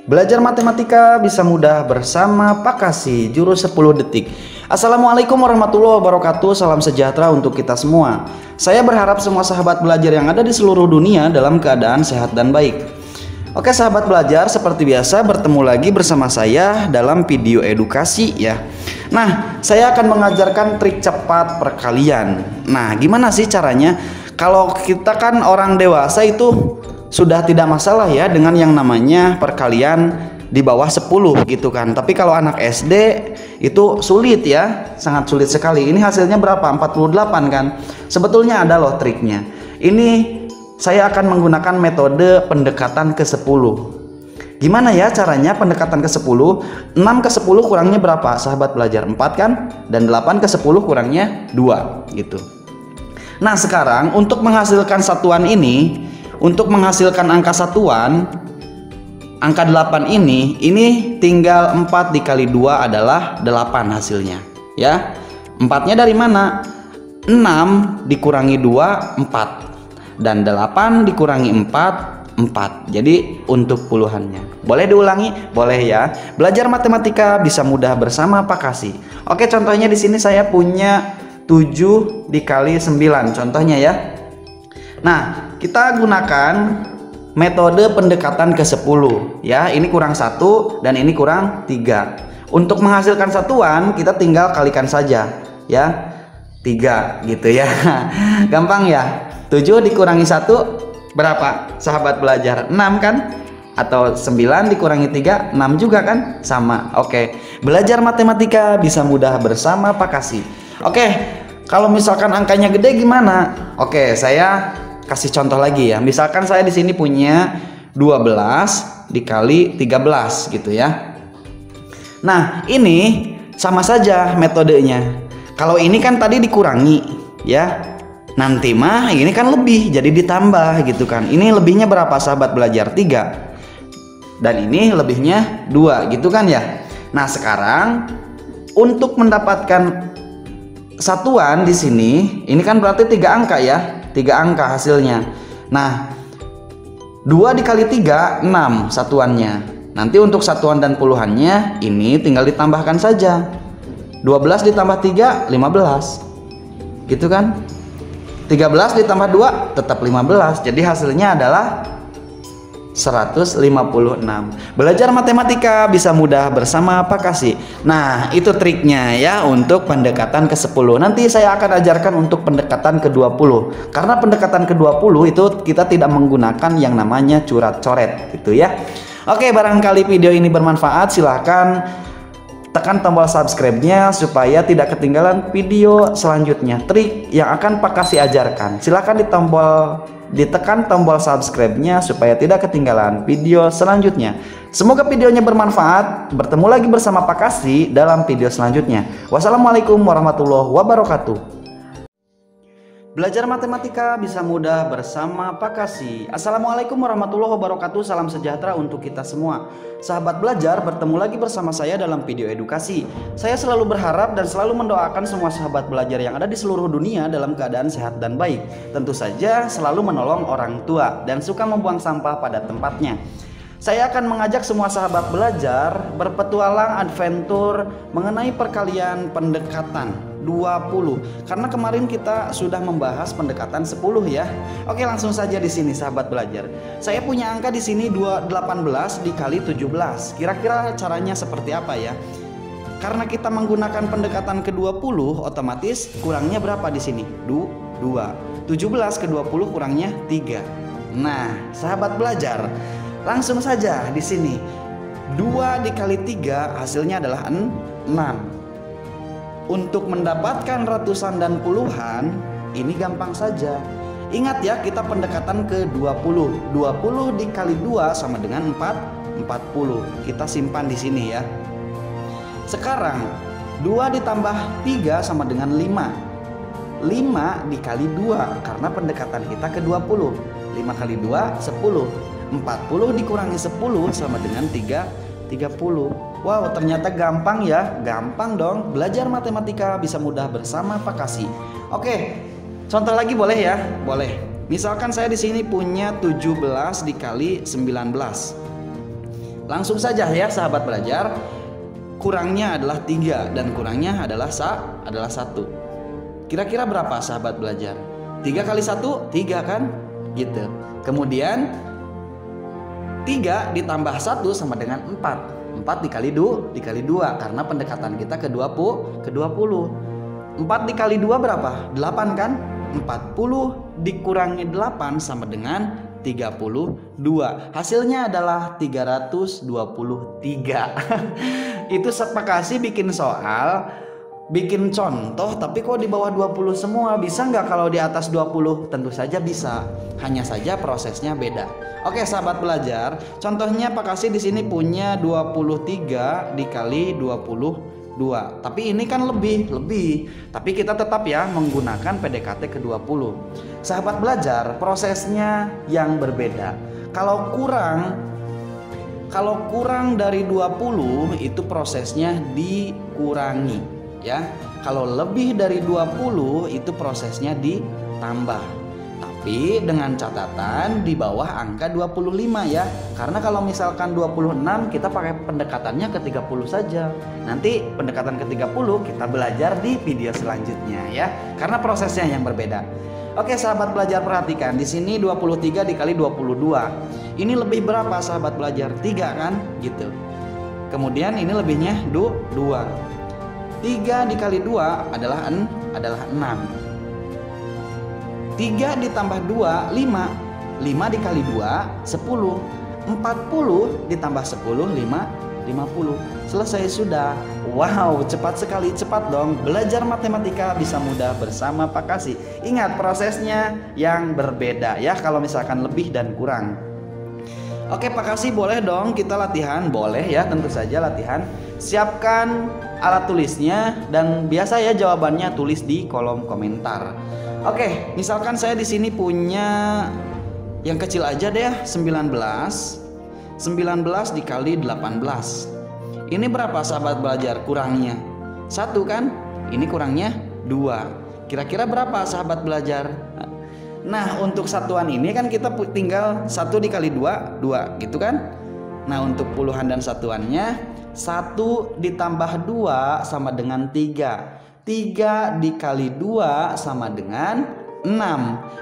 Belajar matematika bisa mudah bersama Pak Kasih, jurus 10 detik. Assalamualaikum warahmatullahi wabarakatuh. Salam sejahtera untuk kita semua. Saya berharap semua sahabat belajar yang ada di seluruh dunia dalam keadaan sehat dan baik. Oke sahabat belajar, seperti biasa bertemu lagi bersama saya dalam video edukasi ya. Nah, saya akan mengajarkan trik cepat perkalian. Nah, gimana sih caranya? Kalau kita kan orang dewasa itu sudah tidak masalah ya dengan yang namanya perkalian di bawah 10 gitu kan. Tapi kalau anak SD itu sulit ya, sangat sulit sekali. Ini hasilnya berapa? 48 kan. Sebetulnya ada loh triknya. Ini saya akan menggunakan metode pendekatan ke 10. Gimana ya caranya pendekatan ke 10? 6 ke 10 kurangnya berapa sahabat belajar? 4 kan? Dan 8 ke 10 kurangnya 2 gitu. Nah sekarang untuk menghasilkan satuan ini, untuk menghasilkan angka satuan, angka 8 ini tinggal 4 dikali 2 adalah 8 hasilnya ya. 4 nya dari mana? 6 dikurangi 2 4, dan 8 dikurangi 4 4. Jadi untuk puluhannya. Boleh diulangi? Boleh ya. Belajar matematika bisa mudah bersama Pak Kasih. Oke, contohnya di sini saya punya 7 dikali 9 contohnya ya. Nah, kita gunakan metode pendekatan ke 10 ya. Ini kurang 1 dan ini kurang 3. Untuk menghasilkan satuan kita tinggal kalikan saja ya, 3 gitu ya. Gampang ya. 7 dikurangi 1 berapa sahabat belajar? 6 kan? Atau 9 dikurangi 3 6 juga kan? Sama. Oke, belajar matematika bisa mudah bersama Pak Kasih. Oke, kalau misalkan angkanya gede gimana? Oke, saya kasih contoh lagi ya. Misalkan saya di sini punya 12 dikali 13 gitu ya. Nah, ini sama saja metodenya. Kalau ini kan tadi dikurangi ya. Nanti mah ini kan lebih jadi ditambah gitu kan. Ini lebihnya berapa sahabat belajar? 3. Dan ini lebihnya 2 gitu kan ya. Nah, sekarang untuk mendapatkan satuan di sini, ini kan berarti 3 angka ya. 3 angka hasilnya. Nah, 2 dikali 3 6 satuannya. Nanti untuk satuan dan puluhannya ini tinggal ditambahkan saja. 12 ditambah 3 15. Gitu kan? 13 ditambah 2 tetap 15. Jadi hasilnya adalah 156. Belajar matematika bisa mudah bersama Pak Kasih. Nah, itu triknya ya untuk pendekatan ke 10. Nanti saya akan ajarkan untuk pendekatan ke 20. Karena pendekatan ke 20 itu kita tidak menggunakan yang namanya coret-coret gitu ya. Oke, barangkali video ini bermanfaat. Silahkan tekan tombol subscribe-nya supaya tidak ketinggalan video selanjutnya. Trik yang akan Pak Kasih ajarkan. Silahkan ditekan tombol subscribe-nya supaya tidak ketinggalan video selanjutnya. Semoga videonya bermanfaat. Bertemu lagi bersama Pak Kasih dalam video selanjutnya. Wassalamualaikum warahmatullahi wabarakatuh. Belajar matematika bisa mudah bersama Pak Kasih. Assalamualaikum warahmatullahi wabarakatuh. Salam sejahtera untuk kita semua. Sahabat belajar, bertemu lagi bersama saya dalam video edukasi. Saya selalu berharap dan selalu mendoakan semua sahabat belajar yang ada di seluruh dunia dalam keadaan sehat dan baik. Tentu saja selalu menolong orang tua dan suka membuang sampah pada tempatnya. Saya akan mengajak semua sahabat belajar berpetualang adventure mengenai perkalian pendekatan 20. Karena kemarin kita sudah membahas pendekatan 10 ya. Oke, langsung saja di sini sahabat belajar. Saya punya angka di sini 18 dikali 17. Kira-kira caranya seperti apa ya? Karena kita menggunakan pendekatan ke 20, otomatis kurangnya berapa di sini? 2. 17 ke 20 kurangnya 3. Nah, sahabat belajar, langsung saja di sini 2 dikali 3 hasilnya adalah 6. Untuk mendapatkan ratusan dan puluhan ini gampang saja. Ingat ya, kita pendekatan ke 20. 20 dikali 2 sama dengan 40. Kita simpan di sini ya. Sekarang 2 ditambah 3 sama dengan 5. 5 dikali 2 karena pendekatan kita ke 20. 5 kali 2 10. 40 dikurangi 10 sama dengan 30. Wow, ternyata gampang ya. Gampang dong. Belajar matematika bisa mudah bersama Pak Kasih. Oke, contoh lagi boleh ya? Boleh. Misalkan saya di sini punya 17 dikali 19. Langsung saja ya sahabat belajar. Kurangnya adalah 3 dan kurangnya adalah 1. Kira-kira berapa sahabat belajar? 3 kali 1 3 kan? Gitu. Kemudian 3 ditambah 1 sama dengan 4. 4 dikali 2 karena pendekatan kita ke 20. 4 dikali 2 berapa? 8 kan? 40 dikurangi 8 sama dengan 32. Hasilnya adalah 323. Itu Pak Kasih bikin soal, bikin contoh, tapi kok di bawah 20 semua? Bisa nggak kalau di atas 20? Tentu saja bisa. Hanya saja prosesnya beda. Oke sahabat belajar, contohnya Pak Kasih di sini punya 23 dikali 22. Tapi ini kan lebih. Tapi kita tetap ya menggunakan PDKT ke 20. Sahabat belajar, prosesnya yang berbeda. Kalau kurang dari 20 itu prosesnya dikurangi ya. Kalau lebih dari 20 itu prosesnya ditambah. Tapi dengan catatan di bawah angka 25 ya. Karena kalau misalkan 26 kita pakai pendekatannya ke 30 saja. Nanti pendekatan ke 30 kita belajar di video selanjutnya ya. Karena prosesnya yang berbeda. Oke sahabat belajar, perhatikan di sini 23 dikali 22. Ini lebih berapa sahabat belajar? 3 kan? Gitu. Kemudian ini lebihnya 2. 3 dikali 2 adalah 6. 3 ditambah 2 5. 5 dikali 2 10. 40 ditambah 10 50. Selesai sudah. Wow, cepat sekali, cepat dong. Belajar matematika bisa mudah bersama Pak Kasih. Ingat prosesnya yang berbeda ya kalau misalkan lebih dan kurang. Oke Pak Kasih, boleh dong kita latihan? Boleh ya, tentu saja latihan. Siapkan alat tulisnya dan biasa ya jawabannya tulis di kolom komentar. Oke, misalkan saya di sini punya yang kecil aja deh, 19 dikali 18. Ini berapa sahabat belajar kurangnya? 1 kan? Ini kurangnya 2. Kira-kira berapa sahabat belajar? Nah untuk satuan ini kan kita tinggal 1 dikali 2 gitu kan? Nah untuk puluhan dan satuannya 1 ditambah 2 sama dengan 3. 3 dikali 2 sama dengan 6.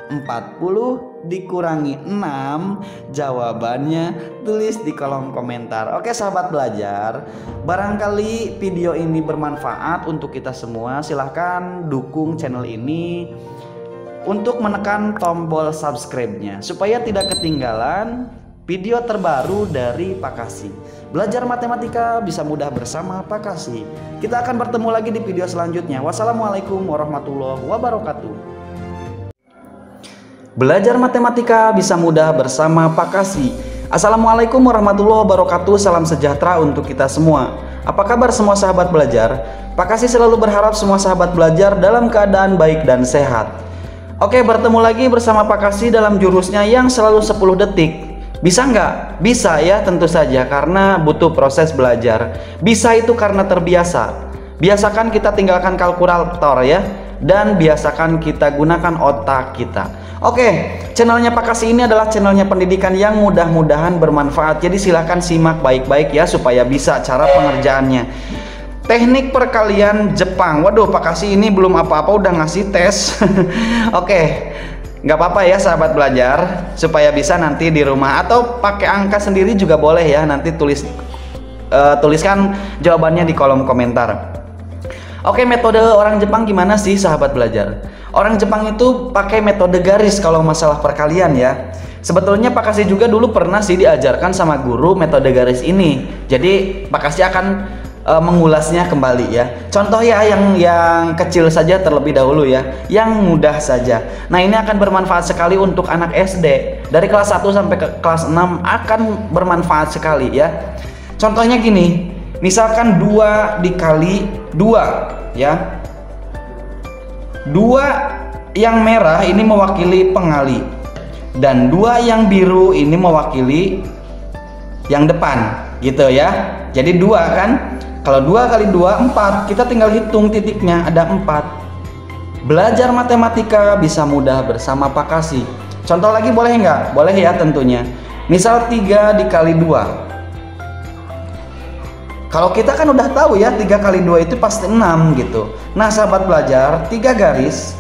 40 dikurangi 6, jawabannya tulis di kolom komentar. Oke sahabat belajar, barangkali video ini bermanfaat untuk kita semua. Silahkan dukung channel ini untuk menekan tombol subscribe-nya supaya tidak ketinggalan video terbaru dari Pak Kasih. Belajar matematika bisa mudah bersama Pak Kasih. Kita akan bertemu lagi di video selanjutnya. Wassalamualaikum warahmatullahi wabarakatuh. Belajar matematika bisa mudah bersama Pak Kasih. Assalamualaikum warahmatullahi wabarakatuh. Salam sejahtera untuk kita semua. Apa kabar semua sahabat belajar? Pak Kasih selalu berharap semua sahabat belajar dalam keadaan baik dan sehat. Oke, bertemu lagi bersama Pak Kasih dalam jurusnya yang selalu 10 detik. Bisa nggak? Bisa ya, tentu saja, karena butuh proses belajar. Bisa itu karena terbiasa. Biasakan kita tinggalkan kalkulator ya, dan biasakan kita gunakan otak kita. Oke, channelnya Pak Kasih ini adalah channelnya pendidikan yang mudah-mudahan bermanfaat. Jadi silahkan simak baik-baik ya supaya bisa cara pengerjaannya. Teknik perkalian Jepang. Waduh, Pak Kasih ini belum apa-apa udah ngasih tes. Oke, nggak apa-apa ya sahabat belajar, supaya bisa nanti di rumah atau pakai angka sendiri juga boleh ya. Nanti tuliskan jawabannya di kolom komentar. Oke, metode orang Jepang gimana sih sahabat belajar? Orang Jepang itu pakai metode garis kalau masalah perkalian ya. Sebetulnya Pak Kasih juga dulu pernah sih diajarkan sama guru metode garis ini. Jadi Pak Kasih akan mengulasnya kembali ya. Contoh ya yang kecil saja terlebih dahulu ya, yang mudah saja. Nah ini akan bermanfaat sekali untuk anak SD. Dari kelas 1 sampai ke kelas 6 akan bermanfaat sekali ya. Contohnya gini, misalkan 2 dikali 2 ya. 2 yang merah ini mewakili pengali, dan 2 yang biru ini mewakili yang depan gitu ya. Jadi 2 kan, kalau 2 kali 2 4, kita tinggal hitung titiknya ada 4. Belajar matematika bisa mudah bersama Pak Kasih. Contoh lagi boleh nggak? Boleh ya tentunya. Misal 3 dikali 2. Kalau kita kan udah tahu ya 3 kali 2 itu pasti 6 gitu. Nah sahabat belajar, 3 garis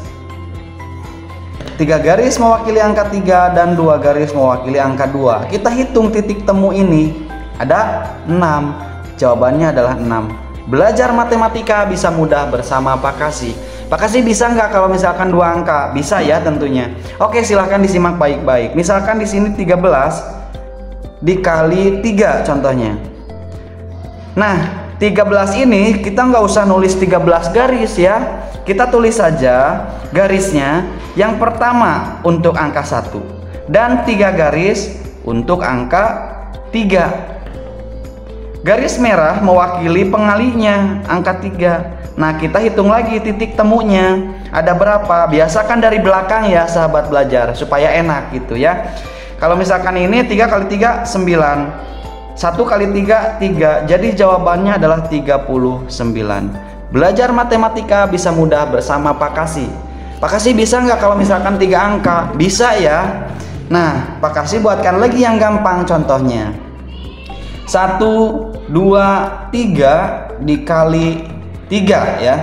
mewakili angka 3 dan 2 garis mewakili angka 2. Kita hitung titik temu ini ada 6. Jawabannya adalah 6. Belajar matematika bisa mudah bersama Pak Kasih. Pak Kasih bisa nggak kalau misalkan 2 angka? Bisa ya tentunya. Oke, silahkan disimak baik-baik. Misalkan di sini 13 dikali 3 contohnya. Nah 13 ini kita nggak usah nulis 13 garis ya. Kita tulis saja garisnya. Yang pertama untuk angka 1 dan 3 garis untuk angka 3. Garis merah mewakili pengalinya angka 3. Nah kita hitung lagi titik temunya ada berapa. Biasakan dari belakang ya sahabat belajar supaya enak gitu ya. Kalau misalkan ini 3 kali 3 9, 1 kali 3 3, jadi jawabannya adalah 39. Belajar matematika bisa mudah bersama Pak Kasih. Pak Kasih bisa nggak kalau misalkan 3 angka? Bisa ya. Nah Pak Kasih buatkan lagi yang gampang contohnya. 1 2 3 dikali 3 ya,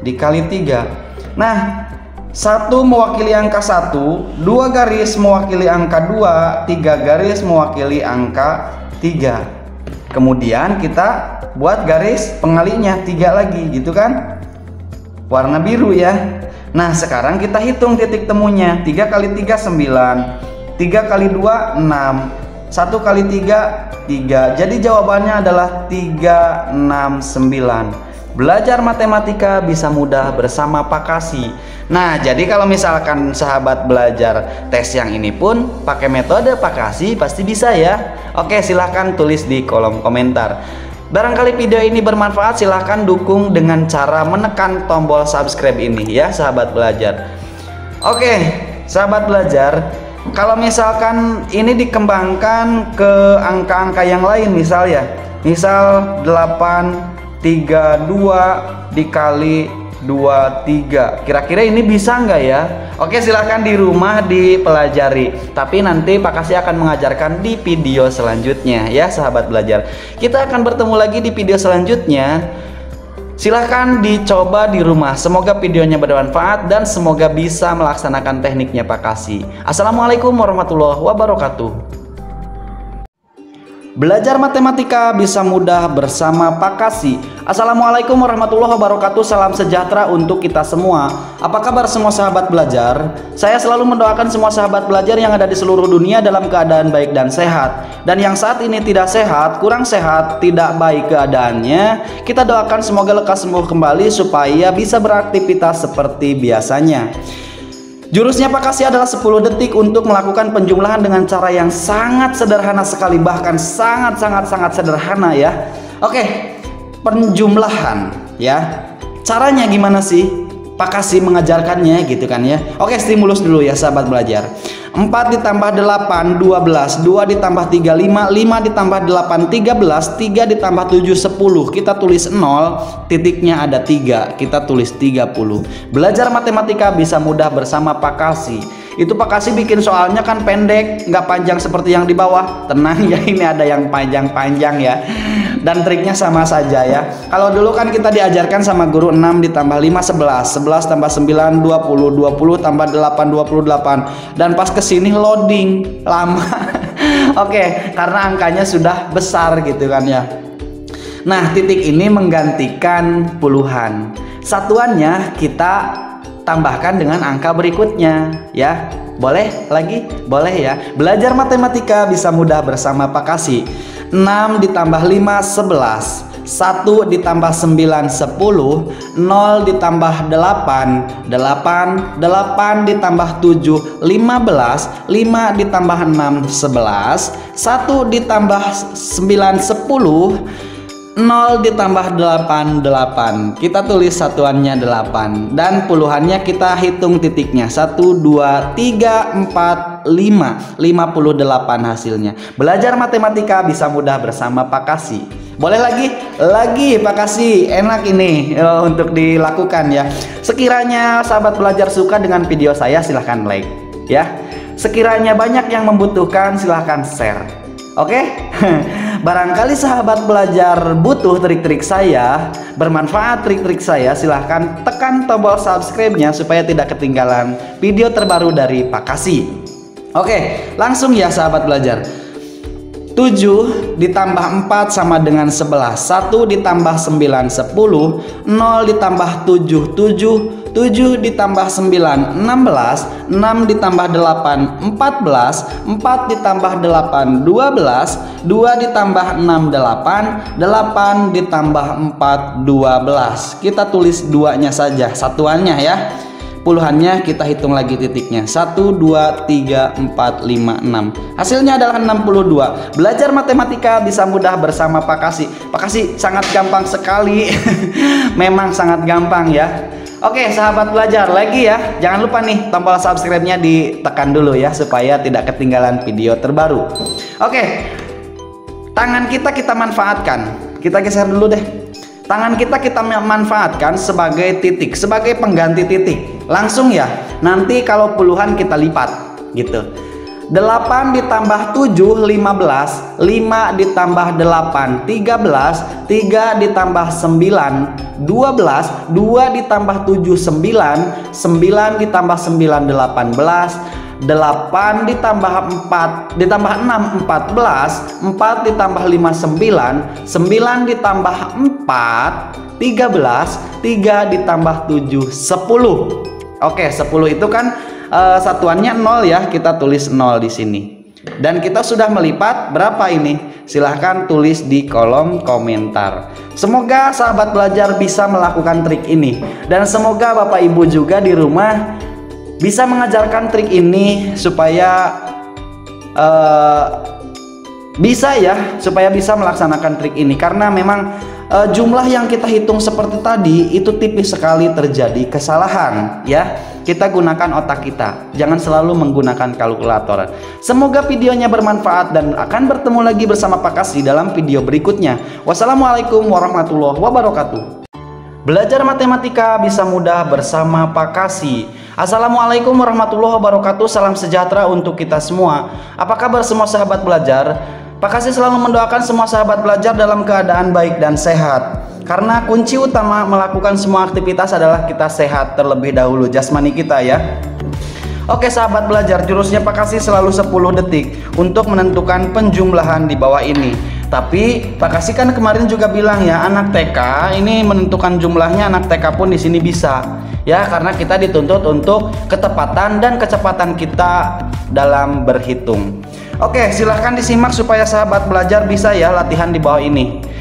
dikali 3. Nah 1 mewakili angka 1, 2 garis mewakili angka 2, 3 garis mewakili angka 3. Kemudian kita buat garis pengalinya 3 lagi gitu kan, warna biru ya. Nah sekarang kita hitung titik temunya. 3 kali 3 9, 3 kali 2 6, 1 kali 3 3. Jadi jawabannya adalah 369. Belajar matematika bisa mudah bersama Pak Kasih. Nah, jadi kalau misalkan sahabat belajar tes yang ini pun pakai metode Pak Kasih pasti bisa ya. Oke, silahkan tulis di kolom komentar. Barangkali video ini bermanfaat, silahkan dukung dengan cara menekan tombol subscribe ini ya, sahabat belajar. Oke, sahabat belajar, kalau misalkan ini dikembangkan ke angka-angka yang lain, misal 832 dikali 23, kira-kira ini bisa nggak ya? Oke, silahkan di rumah dipelajari, tapi nanti Pak Kasih akan mengajarkan di video selanjutnya ya, sahabat belajar. Kita akan bertemu lagi di video selanjutnya. Silahkan dicoba di rumah. Semoga videonya bermanfaat dan semoga bisa melaksanakan tekniknya Pak Kasih. Assalamualaikum warahmatullahi wabarakatuh. Belajar matematika bisa mudah bersama Pak Kasih. Assalamualaikum warahmatullahi wabarakatuh. Salam sejahtera untuk kita semua. Apa kabar semua sahabat belajar? Saya selalu mendoakan semua sahabat belajar yang ada di seluruh dunia dalam keadaan baik dan sehat. Dan yang saat ini tidak sehat, kurang sehat, tidak baik keadaannya, kita doakan semoga lekas sembuh kembali supaya bisa beraktivitas seperti biasanya. Jurusnya Pak Kasih adalah 10 detik untuk melakukan penjumlahan dengan cara yang sangat sederhana sekali, bahkan sangat sederhana ya. Oke, penjumlahan ya. Caranya gimana sih Pak Kasih mengajarkannya gitu kan ya. Oke, stimulus dulu ya sahabat belajar. 4 ditambah 8 12, 2 ditambah 3 5, 5 ditambah 8 13, 3 ditambah 7 10. Kita tulis 0, titiknya ada 3, kita tulis 30. Belajar matematika bisa mudah bersama Pak Kasih. Itu Pak Kasih bikin soalnya kan pendek, nggak panjang seperti yang di bawah. Tenang ya, ini ada yang panjang-panjang ya. Dan triknya sama saja ya. Kalau dulu kan kita diajarkan sama guru 6 ditambah 5 11, 11 tambah 9 20, 20 tambah 8 28. Dan pas kesini loading lama. Oke, karena angkanya sudah besar gitu kan ya. Nah, titik ini menggantikan puluhan. Satuannya kita tambahkan dengan angka berikutnya ya. Boleh lagi? Boleh ya. Belajar matematika bisa mudah bersama Pak Kasih. 6 ditambah 5 11, 1 ditambah 9 10, 0 ditambah 8 8, 8 ditambah 7 15, 5 ditambah 6 11, 1 ditambah 9 10, 0 ditambah 8 8. Kita tulis satuannya 8 dan puluhannya kita hitung titiknya 1 2 3 4 5, 58 hasilnya. Belajar matematika bisa mudah bersama Pak Kasih. Boleh lagi Pak Kasih, enak ini untuk dilakukan ya. Sekiranya sahabat belajar suka dengan video saya, silahkan like ya. Sekiranya banyak yang membutuhkan, silahkan share. Oke? Barangkali sahabat belajar butuh trik-trik saya, bermanfaat trik-trik saya, silahkan tekan tombol subscribe-nya supaya tidak ketinggalan video terbaru dari Pak Kasih. Oke, langsung ya sahabat belajar. 7 ditambah 4 sama dengan 11. 1 ditambah 9 10, 0 ditambah 7 7, 7 ditambah 9 16, 6 ditambah 8 14, 4 ditambah 8 12, 2 ditambah 6 8, 8 ditambah 4 12. Kita tulis 2-nya saja, satuannya ya. Puluhannya kita hitung lagi titiknya 1 2 3 4 5 6. Hasilnya adalah 62. Belajar matematika bisa mudah bersama Pak Kasih. Pak Kasih sangat gampang sekali. Memang sangat gampang ya. Oke sahabat belajar, lagi ya, jangan lupa nih tombol subscribe-nya ditekan dulu ya supaya tidak ketinggalan video terbaru. Oke, tangan kita manfaatkan. Kita geser dulu deh. Tangan kita manfaatkan sebagai titik, sebagai pengganti titik. Langsung ya, nanti kalau puluhan kita lipat gitu. 8 ditambah 7 15, 5 ditambah 8 13, 3 ditambah 9 12, 2 ditambah 7 9, 9 ditambah 9 18, 8 ditambah 4 ditambah 6 14, 4 ditambah 5 9, 9 ditambah 4 13, 3 ditambah 7 10. Oke, 10 itu kan satuannya 0 ya, kita tulis 0 di sini. Dan kita sudah melipat berapa ini? Silahkan tulis di kolom komentar. Semoga sahabat belajar bisa melakukan trik ini, dan semoga Bapak Ibu juga di rumah bisa mengajarkan trik ini supaya bisa melaksanakan trik ini, karena memang jumlah yang kita hitung seperti tadi itu tipis sekali terjadi kesalahan ya. Kita gunakan otak kita, jangan selalu menggunakan kalkulator. Semoga videonya bermanfaat dan akan bertemu lagi bersama Pak Kasih dalam video berikutnya. Wassalamualaikum warahmatullahi wabarakatuh. Belajar matematika bisa mudah bersama Pak Kasih. Assalamualaikum warahmatullahi wabarakatuh. Salam sejahtera untuk kita semua. Apa kabar semua sahabat belajar? Pak Kasih selalu mendoakan semua sahabat belajar dalam keadaan baik dan sehat. Karena kunci utama melakukan semua aktivitas adalah kita sehat terlebih dahulu, jasmani kita ya. Oke sahabat belajar, jurusnya Pak Kasih selalu 10 detik untuk menentukan penjumlahan di bawah ini. Tapi Pak Kasih kan kemarin juga bilang ya, anak TK ini menentukan jumlahnya, anak TK pun di sini bisa. Ya, karena kita dituntut untuk ketepatan dan kecepatan kita dalam berhitung. Oke, silahkan disimak supaya sahabat belajar bisa ya latihan di bawah ini.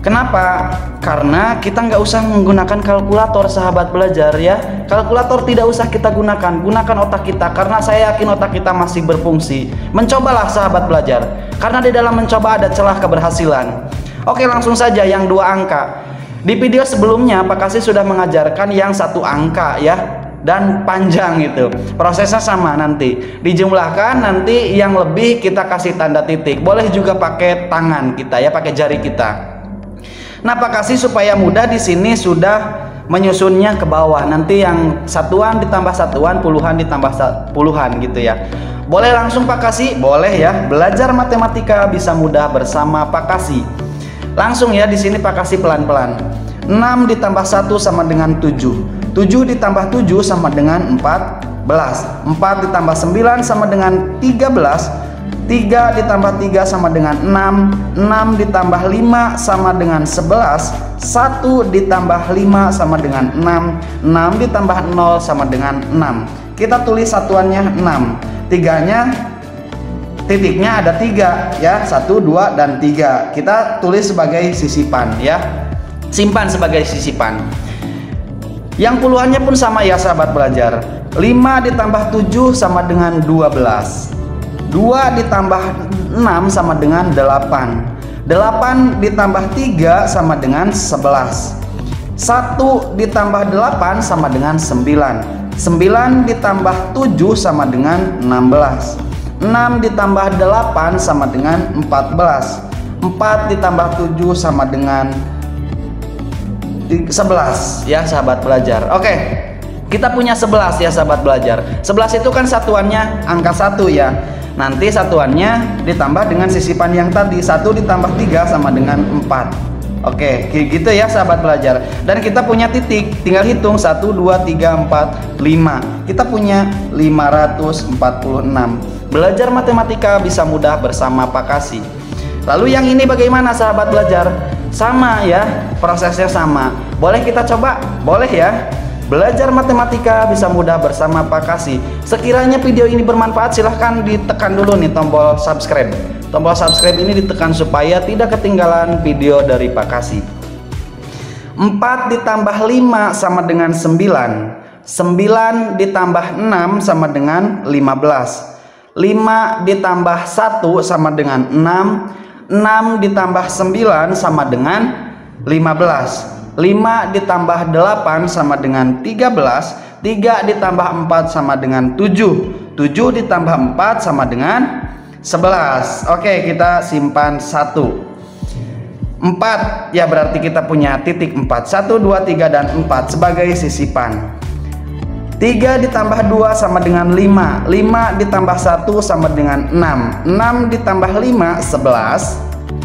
Kenapa? Karena kita nggak usah menggunakan kalkulator sahabat belajar ya. Kalkulator tidak usah kita gunakan otak kita, karena saya yakin otak kita masih berfungsi. Mencobalah sahabat belajar, karena di dalam mencoba ada celah keberhasilan. Oke, langsung saja yang 2 angka. Di video sebelumnya Pak Kasih sudah mengajarkan yang 1 angka ya, dan panjang itu. Prosesnya sama, nanti dijumlahkan, nanti yang lebih kita kasih tanda titik. Boleh juga pakai tangan kita ya, pakai jari kita. Nah, Pak Kasih supaya mudah di sini sudah menyusunnya ke bawah. Nanti yang satuan ditambah satuan, puluhan ditambah puluhan gitu ya. Boleh langsung Pak Kasih? Boleh ya. Belajar matematika bisa mudah bersama Pak Kasih. Langsung ya, di sini Pak Kasih pelan-pelan. 6 ditambah 1 sama dengan 7. 7 ditambah 7 sama dengan 14. 4 ditambah 9 sama dengan 13. 3 ditambah 3 sama dengan 6. 6 ditambah 5 sama dengan 11. 1 ditambah 5 sama dengan 6. 6 ditambah 0 sama dengan 6. Kita tulis satuannya 6. Titiknya ada 3 ya, 1, 2, dan 3. Kita tulis sebagai sisipan ya. Simpan sebagai sisipan. Yang puluhannya pun sama ya sahabat belajar. 5 ditambah 7 sama dengan 12. 2 ditambah 6 sama dengan 8. 8 ditambah 3 sama dengan 11. 1 ditambah 8 sama dengan 9. 9 ditambah 7 sama dengan 16. 6 ditambah 8 sama dengan 14. 4 ditambah 7 sama dengan 11 ya sahabat belajar. Oke, kita punya 11 ya sahabat belajar. 11 itu kan satuannya angka 1 ya. Nanti satuannya ditambah dengan sisipan yang tadi. 1 ditambah 3 sama dengan 4. Oke, gitu ya sahabat belajar. Dan kita punya titik, tinggal hitung 1, 2, 3, 4, 5. Kita punya 546. Belajar matematika bisa mudah bersama Pak Kasih. Lalu yang ini bagaimana sahabat belajar? Sama ya, prosesnya sama. Boleh kita coba? Boleh ya. Belajar matematika bisa mudah bersama Pak Kasih. Sekiranya video ini bermanfaat, silahkan ditekan dulu nih tombol subscribe. Tombol subscribe ini ditekan supaya tidak ketinggalan video dari Pak Kasih. 4 ditambah 5 sama dengan 9. 9 ditambah 6 sama dengan 15. 5 ditambah 1 sama dengan 6. 6 ditambah 9 sama dengan 15. 5 ditambah 8 sama dengan 13. 3 ditambah 4 sama dengan 7. 7 ditambah 4 sama dengan 11. Oke, kita simpan 1. 4 ya, berarti kita punya titik 4. 1, 2, 3, dan 4 sebagai sisipan. 3 ditambah 2 sama dengan 5. 5 ditambah 1 sama dengan 6. 6 ditambah 5 11.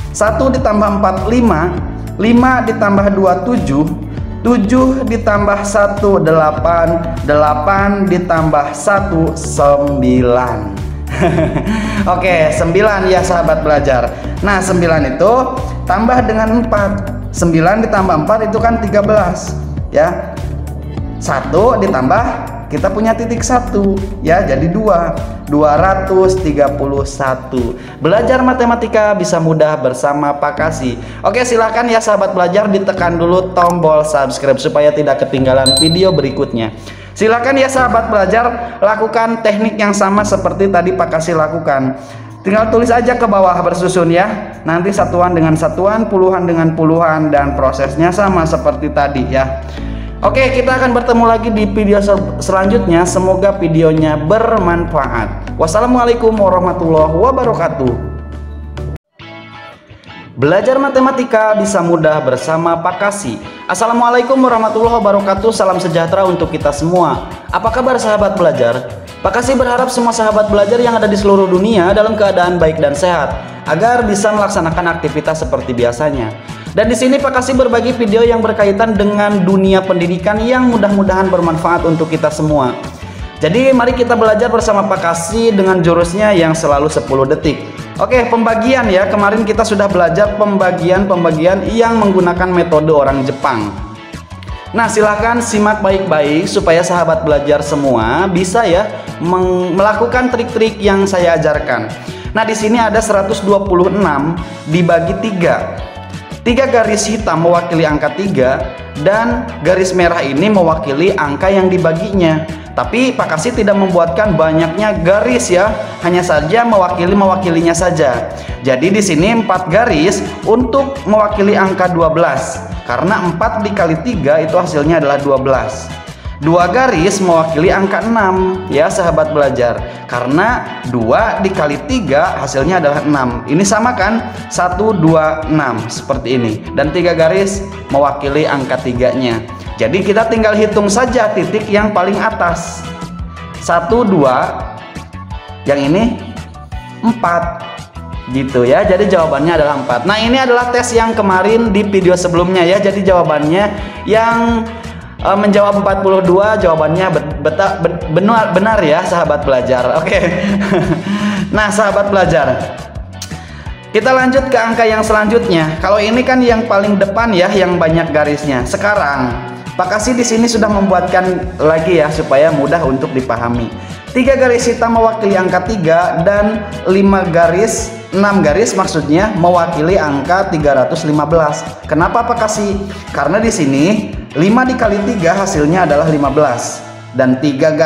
1 ditambah 4 5. 5 ditambah 2 7. 7 ditambah 1 8. 8 ditambah 1 9. Oke, 9 ya sahabat belajar. Nah, 9 itu tambah dengan 4. 9 ditambah 4 itu kan 13 ya. 1 ditambah kita punya titik 1 ya, jadi 2. 231. Belajar matematika bisa mudah bersama Pak Kasih. Oke, silakan ya sahabat belajar ditekan dulu tombol subscribe supaya tidak ketinggalan video berikutnya. Silakan ya sahabat belajar lakukan teknik yang sama seperti tadi Pak Kasih lakukan. Tinggal tulis aja ke bawah bersusun ya. Nanti satuan dengan satuan, puluhan dengan puluhan, dan prosesnya sama seperti tadi ya. Oke, kita akan bertemu lagi di video selanjutnya. Semoga videonya bermanfaat. Wassalamualaikum warahmatullahi wabarakatuh. Belajar matematika bisa mudah bersama Pak Kasih. Assalamualaikum warahmatullahi wabarakatuh. Salam sejahtera untuk kita semua. Apa kabar sahabat belajar? Pak Kasih berharap semua sahabat belajar yang ada di seluruh dunia dalam keadaan baik dan sehat agar bisa melaksanakan aktivitas seperti biasanya. Dan di sini Pak Kasih berbagi video yang berkaitan dengan dunia pendidikan yang mudah-mudahan bermanfaat untuk kita semua. Jadi mari kita belajar bersama Pak Kasih dengan jurusnya yang selalu 10 detik. Oke, pembagian ya. Kemarin kita sudah belajar pembagian yang menggunakan metode orang Jepang. Nah, silahkan simak baik-baik supaya sahabat belajar semua bisa ya melakukan trik-trik yang saya ajarkan. Nah, di sini ada 126 dibagi 3. 3 garis hitam mewakili angka 3 dan garis merah ini mewakili angka yang dibaginya. Tapi Pak Kasih tidak membuatkan banyaknya garis ya, hanya saja mewakilinya saja. Jadi di sini 4 garis untuk mewakili angka 12. Karena 4 dikali 3 itu hasilnya adalah 12. 2 garis mewakili angka 6 ya sahabat belajar. Karena 2 dikali 3 hasilnya adalah 6. Ini sama kan? 1, 2, 6 seperti ini. Dan 3 garis mewakili angka 3-nya. Jadi kita tinggal hitung saja titik yang paling atas. 1, 2. Yang ini 4. Gitu ya. Jadi jawabannya adalah 4. Nah, ini adalah tes yang kemarin di video sebelumnya ya. Jadi jawabannya yang menjawab 42 jawabannya benar ya sahabat belajar. Oke. Nah sahabat belajar, kita lanjut ke angka yang selanjutnya. Kalau ini kan yang paling depan ya, yang banyak garisnya. Sekarang Pak Kasih di sini sudah membuatkan lagi ya supaya mudah untuk dipahami. 3 garis hitam mewakili angka 3 dan 6 garis maksudnya mewakili angka 315. Kenapa Pak Kasih? Karena di sini 5 dikali 3 hasilnya adalah 15 dan 3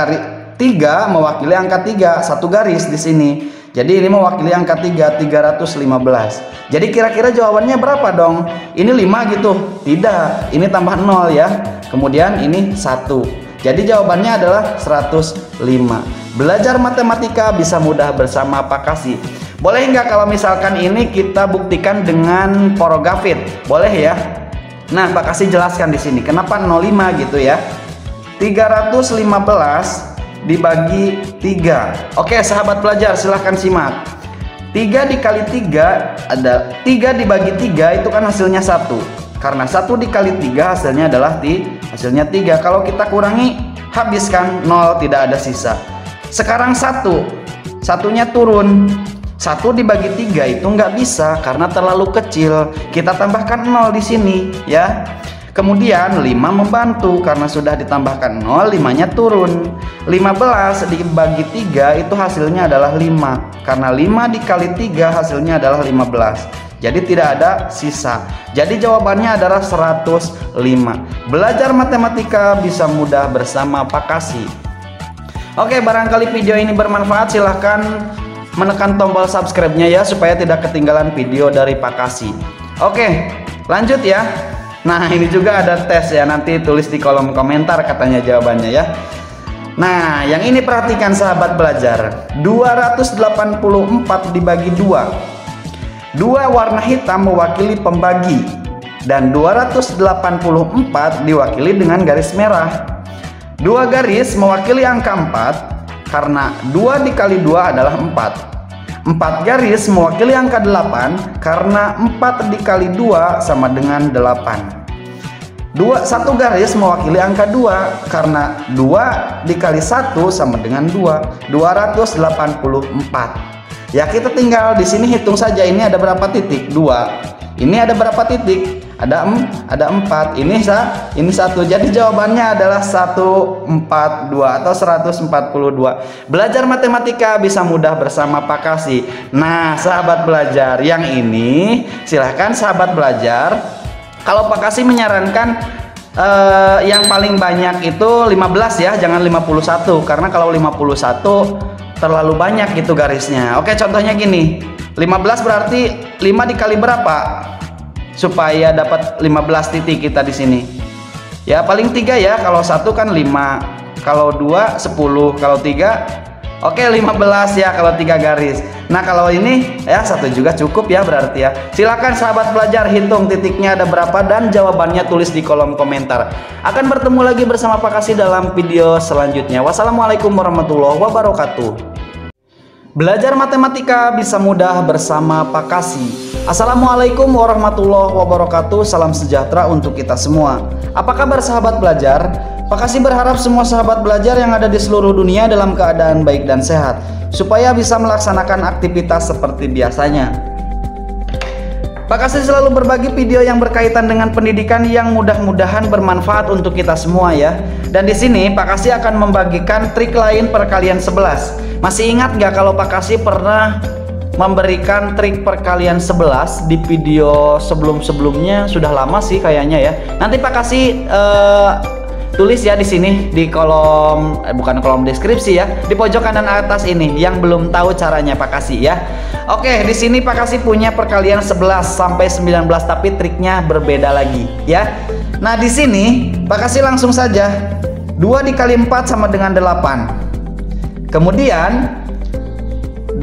mewakili angka 3, 1 garis di sini. Jadi ini mewakili angka 315. Jadi kira-kira jawabannya berapa dong? Ini 5 gitu? Tidak, ini tambah 0 ya. Kemudian ini 1. Jadi jawabannya adalah 105. Belajar matematika bisa mudah bersama Pak Kasih. Boleh nggak kalau misalkan ini kita buktikan dengan porogafit? Boleh ya? Nah, Pak Kasih jelaskan di sini kenapa 05 gitu ya. 315 dibagi 3. Oke, sahabat pelajar silahkan simak. 3 dikali 3 ada 3 dibagi 3 itu kan hasilnya 1. Karena 1 dikali 3 hasilnya adalah hasilnya 3. Kalau kita kurangi habiskan 0, tidak ada sisa. Sekarang 1. Satunya turun. 1 dibagi 3 itu nggak bisa karena terlalu kecil. Kita tambahkan 0 di sini ya. Kemudian 5 membantu karena sudah ditambahkan 0, 5-nya turun. 15 dibagi 3 itu hasilnya adalah 5. Karena 5 dikali 3 hasilnya adalah 15. Jadi tidak ada sisa. Jadi jawabannya adalah 105. Belajar matematika bisa mudah bersama Pak Kasih. Oke, barangkali video ini bermanfaat, silahkan menekan tombol subscribe-nya ya supaya tidak ketinggalan video dari Pak Kasih. Oke, lanjut ya. Nah, ini juga ada tes ya, nanti tulis di kolom komentar katanya jawabannya ya. Nah, yang ini perhatikan sahabat belajar. 284 dibagi 2. 2 warna hitam mewakili pembagi dan 284 diwakili dengan garis merah. 2 garis mewakili angka 4 karena 2 dikali 2 adalah 4. 4 garis mewakili angka 8 karena 4 dikali 2 sama dengan 8. 1 garis mewakili angka 2 karena 2 dikali 1 sama dengan 2, 284. Ya, kita tinggal di sini hitung saja, ini ada berapa titik? 2. Ini ada berapa titik? Ada 4. Ini 1. Jadi jawabannya adalah 142 atau 142. Belajar matematika bisa mudah bersama Pak Kasih. Nah, sahabat belajar, yang ini silahkan sahabat belajar. Kalau Pak Kasih menyarankan yang paling banyak itu 15 ya, jangan 51, karena kalau 51 terlalu banyak gitu garisnya. Oke, contohnya gini. 15 berarti 5 dikali berapa? Supaya dapat 15 titik kita di sini. Ya, paling 3 ya. Kalau 1 kan 5, kalau 2 10, kalau 3 oke 15 ya kalau 3 garis. Nah, kalau ini ya 1 juga cukup ya berarti ya. Silakan sahabat belajar hitung titiknya ada berapa dan jawabannya tulis di kolom komentar. Akan bertemu lagi bersama Pak Kasih dalam video selanjutnya. Wassalamualaikum warahmatullahi wabarakatuh. Belajar matematika bisa mudah bersama Pak Kasih. Assalamualaikum warahmatullahi wabarakatuh. Salam sejahtera untuk kita semua. Apa kabar sahabat belajar? Pak Kasih berharap semua sahabat belajar yang ada di seluruh dunia dalam keadaan baik dan sehat, supaya bisa melaksanakan aktivitas seperti biasanya. Pak Kasih selalu berbagi video yang berkaitan dengan pendidikan yang mudah-mudahan bermanfaat untuk kita semua ya. Dan di sini Pak Kasih akan membagikan trik lain perkalian 11. Masih ingat nggak kalau Pak Kasih pernah memberikan trik perkalian 11 di video sebelum-sebelumnya? Sudah lama sih kayaknya ya. Nanti Pak Kasih tulis ya di sini di kolom bukan kolom deskripsi ya, di pojok kanan atas ini yang belum tahu caranya Pak Kasih ya. Oke, di sini Pak Kasih punya perkalian 11 sampai 19 tapi triknya berbeda lagi ya. Nah, di sini Pak Kasih langsung saja 2 dikali 4 sama dengan 8. Kemudian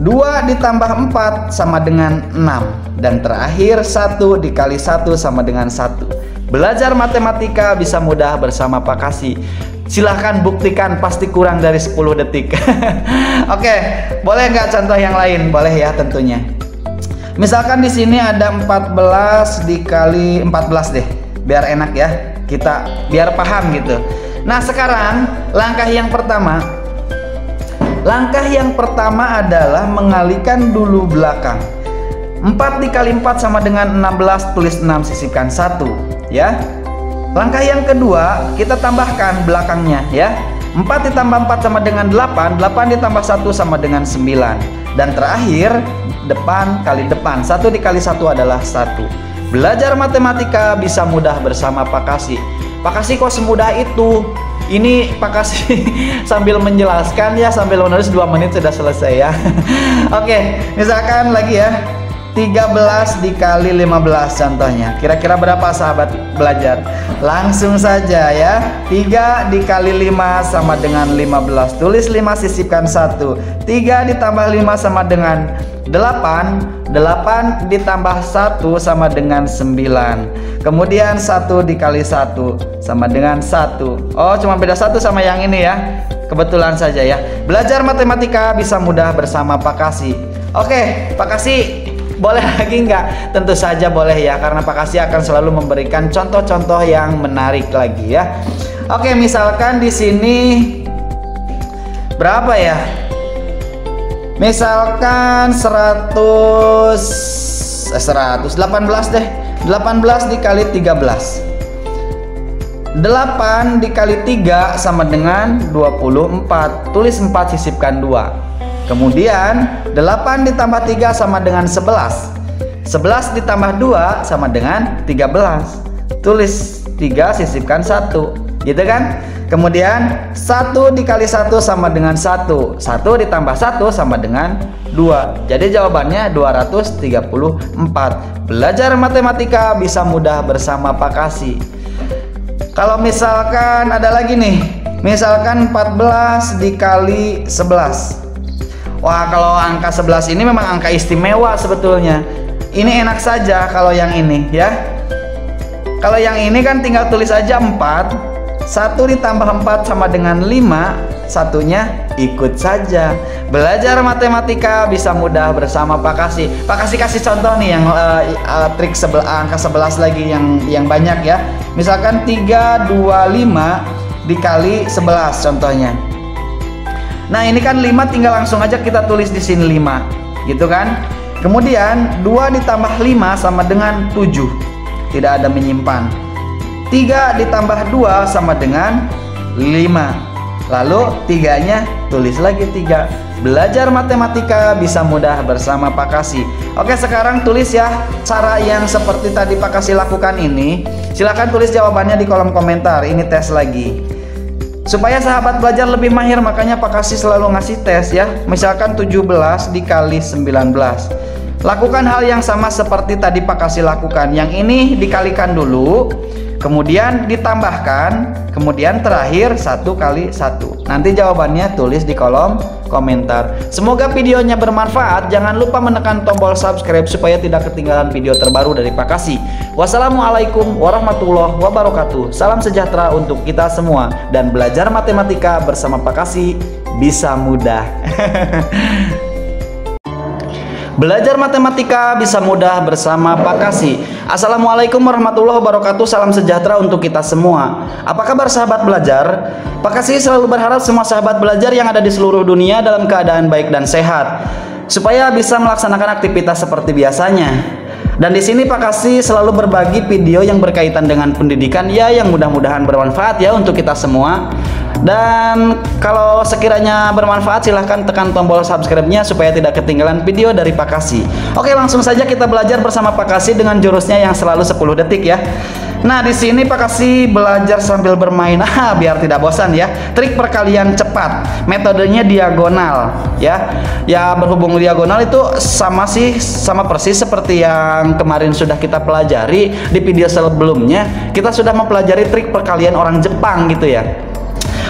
2 ditambah 4 sama dengan 6. Dan terakhir 1 dikali 1 sama dengan 1. Belajar matematika bisa mudah bersama Pak Kasih. Silahkan buktikan, pasti kurang dari 10 detik. Oke, boleh nggak contoh yang lain? Boleh ya tentunya. Misalkan di sini ada 14 dikali 14 deh, biar enak ya. Kita biar paham gitu. Nah, sekarang langkah yang pertama. Langkah yang pertama adalah mengalihkan dulu belakang. 4 dikali 4 sama dengan 16, tulis 6 sisipkan 1 ya. Langkah yang kedua kita tambahkan belakangnya ya. 4 ditambah 4 sama dengan 8, 8 ditambah 1 sama dengan 9. Dan terakhir depan kali depan, 1 dikali 1 adalah 1. Belajar matematika bisa mudah bersama Pak Kasih. Pak Kasih kok semudah itu? Ini Pak Kasih sambil menjelaskan ya, sambil menulis 2 menit sudah selesai ya. Oke, misalkan lagi ya, 13 dikali 15 contohnya. Kira-kira berapa sahabat belajar? Langsung saja ya. 3 dikali 5 sama dengan 15. Tulis 5 sisipkan 1. 3 ditambah 5 sama dengan 8. 8 ditambah 1 sama dengan 9. Kemudian 1 dikali 1 sama dengan 1. Oh, cuma beda 1 sama yang ini ya. Kebetulan saja ya. Belajar matematika bisa mudah bersama Pak Kasih. Oke, Pak Kasih boleh lagi nggak? Tentu saja boleh ya, karena Pak Kasih akan selalu memberikan contoh-contoh yang menarik lagi ya. Oke, misalkan di sini berapa ya? Misalkan 18 deh. 18 dikali 13. 8 dikali 3 sama dengan 24. Tulis 4 sisipkan 2. Kemudian 8 ditambah 3 sama dengan 11. 11 ditambah 2 sama dengan 13. Tulis 3 sisipkan 1. Gitu kan? Kemudian 1 dikali 1 sama dengan 1. 1 ditambah 1 sama dengan 2. Jadi jawabannya 234. Belajar matematika bisa mudah bersama Pak Kasih. Kalau misalkan ada lagi nih, misalkan 14 dikali 11. Wah, kalau angka 11 ini memang angka istimewa sebetulnya. Ini enak saja kalau yang ini ya. Kalau yang ini kan tinggal tulis aja 4 1 ditambah 4 sama dengan 5, satunya ikut saja. Belajar matematika bisa mudah bersama Pak Kasih. Pak Kasih kasih contoh nih yang trik angka 11 lagi yang banyak ya. Misalkan 325 dikali 11 contohnya. Nah, ini kan 5 tinggal langsung aja kita tulis di sini 5, gitu kan? Kemudian 2 ditambah 5 sama dengan 7. Tidak ada menyimpan. 3 ditambah 2 sama dengan 5. Lalu 3-nya tulis lagi 3. Belajar matematika bisa mudah bersama Pak Kasih. Oke, sekarang tulis ya cara yang seperti tadi Pak Kasih lakukan ini. Silahkan tulis jawabannya di kolom komentar. Ini tes lagi. Supaya sahabat belajar lebih mahir, makanya Pak Kasih selalu ngasih tes ya. Misalkan 17 dikali 19. Lakukan hal yang sama seperti tadi Pak Kasih lakukan. Yang ini dikalikan dulu, kemudian ditambahkan, kemudian terakhir 1 kali 1. Nanti jawabannya tulis di kolom komentar. Semoga videonya bermanfaat. Jangan lupa menekan tombol subscribe supaya tidak ketinggalan video terbaru dari Pak Kasih. Wassalamualaikum warahmatullahi wabarakatuh. Salam sejahtera untuk kita semua, dan belajar matematika bersama Pak Kasih bisa mudah. Belajar matematika bisa mudah bersama Pak Kasih. Assalamualaikum warahmatullahi wabarakatuh. Salam sejahtera untuk kita semua. Apa kabar sahabat belajar? Pak Kasih selalu berharap semua sahabat belajar yang ada di seluruh dunia dalam keadaan baik dan sehat, supaya bisa melaksanakan aktivitas seperti biasanya. Dan di sini Pak Kasih selalu berbagi video yang berkaitan dengan pendidikan ya, yang mudah-mudahan bermanfaat ya untuk kita semua. Dan kalau sekiranya bermanfaat, silahkan tekan tombol subscribe-nya supaya tidak ketinggalan video dari Pak Kasih. Oke, langsung saja kita belajar bersama Pak Kasih dengan jurusnya yang selalu 10 detik ya. Nah, di sini Pak Kasih belajar sambil bermain biar tidak bosan ya. Trik perkalian cepat, metodenya diagonal ya. Ya, berhubung diagonal itu sama persis seperti yang kemarin sudah kita pelajari di video sebelumnya. Kita sudah mempelajari trik perkalian orang Jepang gitu ya.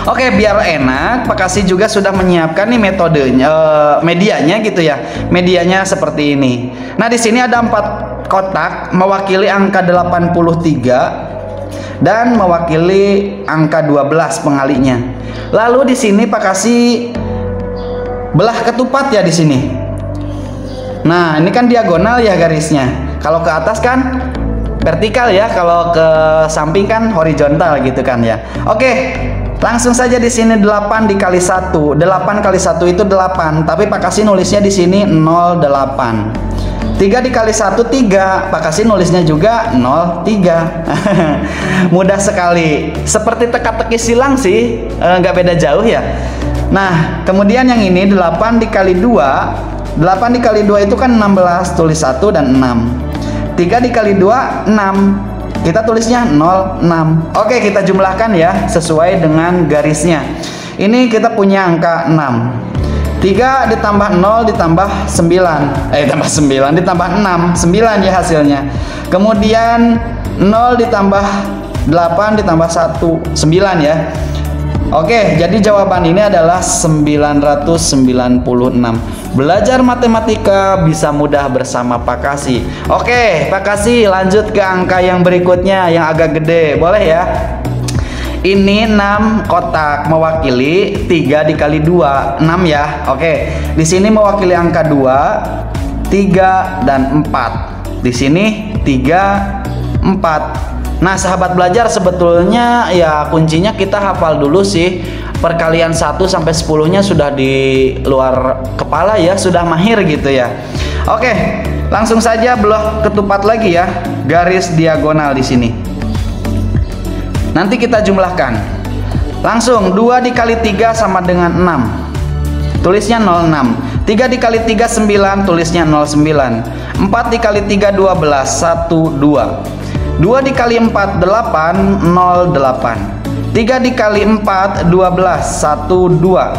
Oke, biar enak, Pak Kasih juga sudah menyiapkan nih metodenya, medianya gitu ya. Medianya seperti ini. Nah, di sini ada 4 kotak mewakili angka 83 dan mewakili angka 12 pengalinya. Lalu di sini Pak Kasih belah ketupat ya di sini. Nah, ini kan diagonal ya garisnya. Kalau ke atas kan vertikal ya, kalau ke samping kan horizontal gitu kan ya. Oke. Langsung saja di sini 8 dikali 1. 8 kali 1 itu 8, tapi Pak Kasih nulisnya di sini 08. 3 dikali 1 3. Pak Kasih nulisnya juga 03. Mudah sekali. Seperti teka-teki silang sih, nggak beda jauh ya. Nah, kemudian yang ini 8 dikali 2. 8 dikali 2 itu kan 16, tulis 1 dan 6. 3 dikali 2 6. Kita tulisnya 06. Oke, kita jumlahkan ya sesuai dengan garisnya. Ini kita punya angka 6. 3 ditambah 0 ditambah 9. Ditambah 9 ditambah 6. 9 ya hasilnya. Kemudian 0 ditambah 8 ditambah 1. 9 ya. Oke, jadi jawaban ini adalah 996. Belajar matematika bisa mudah bersama Pak Kasih. Oke, Pak Kasih lanjut ke angka yang berikutnya yang agak gede. Boleh ya? Ini 6 kotak mewakili 3 dikali 2, 6 ya. Oke, di sini mewakili angka 2, 3 dan 4. Di sini 3, 4. Nah, sahabat belajar, sebetulnya ya kuncinya kita hafal dulu sih. Perkalian 1 sampai 10-nya sudah di luar kepala ya, sudah mahir gitu ya. Oke, langsung saja belah ketupat lagi ya, garis diagonal di sini. Nanti kita jumlahkan. Langsung 2 dikali 3 sama dengan 6. Tulisnya 06. 3 dikali 3 9, tulisnya 09. 4 dikali 3 12, 12. 2 dikali 4 8, 08. 3 dikali 4 12, 12.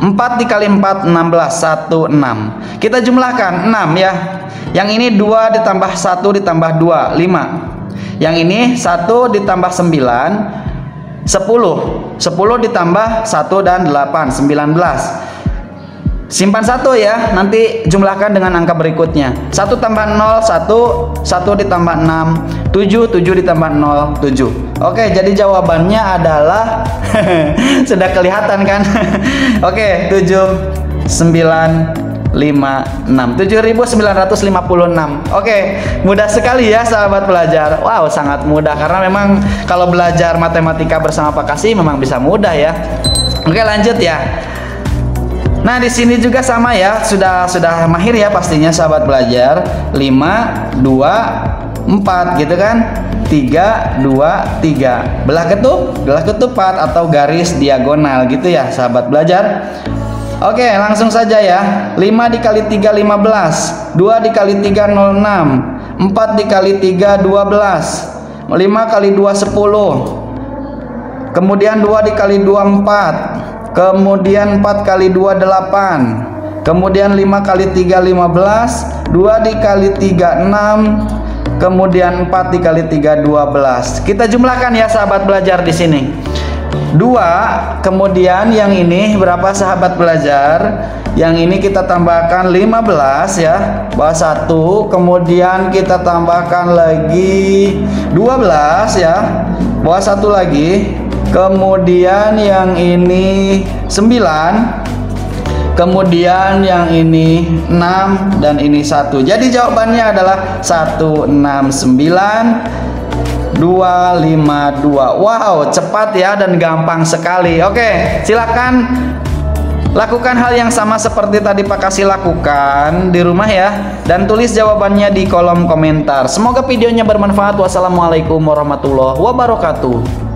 4 dikali 4 16, 16. Kita jumlahkan 6 ya. Yang ini 2 ditambah 1 ditambah 2, 5. Yang ini 1 ditambah 9, 10. 10 ditambah 1 dan 8, 19. Simpan 1 ya, nanti jumlahkan dengan angka berikutnya. 1 tambah 0 1, 1 ditambah 6 7, 7 ditambah 0 7. Oke, jadi jawabannya adalah sudah kelihatan kan? Oke, 7.956. Oke, mudah sekali ya sahabat belajar. Wow, sangat mudah karena memang kalau belajar matematika bersama Pak Kasih memang bisa mudah ya. Oke, lanjut ya. Nah, di sini juga sama ya, sudah mahir ya pastinya sahabat belajar. 5 2 4 gitu kan. 3 2 3. Belah ketupat atau garis diagonal gitu ya sahabat belajar. Oke, langsung saja ya. 5 dikali 3 15, 2 dikali 3 06, 4 dikali 3 12, 5 kali 2 10, kemudian 2 dikali 2 4, kemudian 4 kali 2 8, kemudian 5 kali 3 15, 2 dikali 3 6, kemudian 4 dikali 3 12. Kita jumlahkan ya sahabat belajar di sini. 2, kemudian yang ini berapa sahabat belajar? Yang ini kita tambahkan 15 ya, bawah 1, kemudian kita tambahkan lagi 12 ya, bawah 1 lagi, kemudian yang ini 9, kemudian yang ini 6, dan ini 1. Jadi jawabannya adalah 169 252. Wow, cepat ya dan gampang sekali. Oke, silakan lakukan hal yang sama seperti tadi Pak Kasih lakukan di rumah ya, dan tulis jawabannya di kolom komentar. Semoga videonya bermanfaat. Wassalamualaikum warahmatullahi wabarakatuh.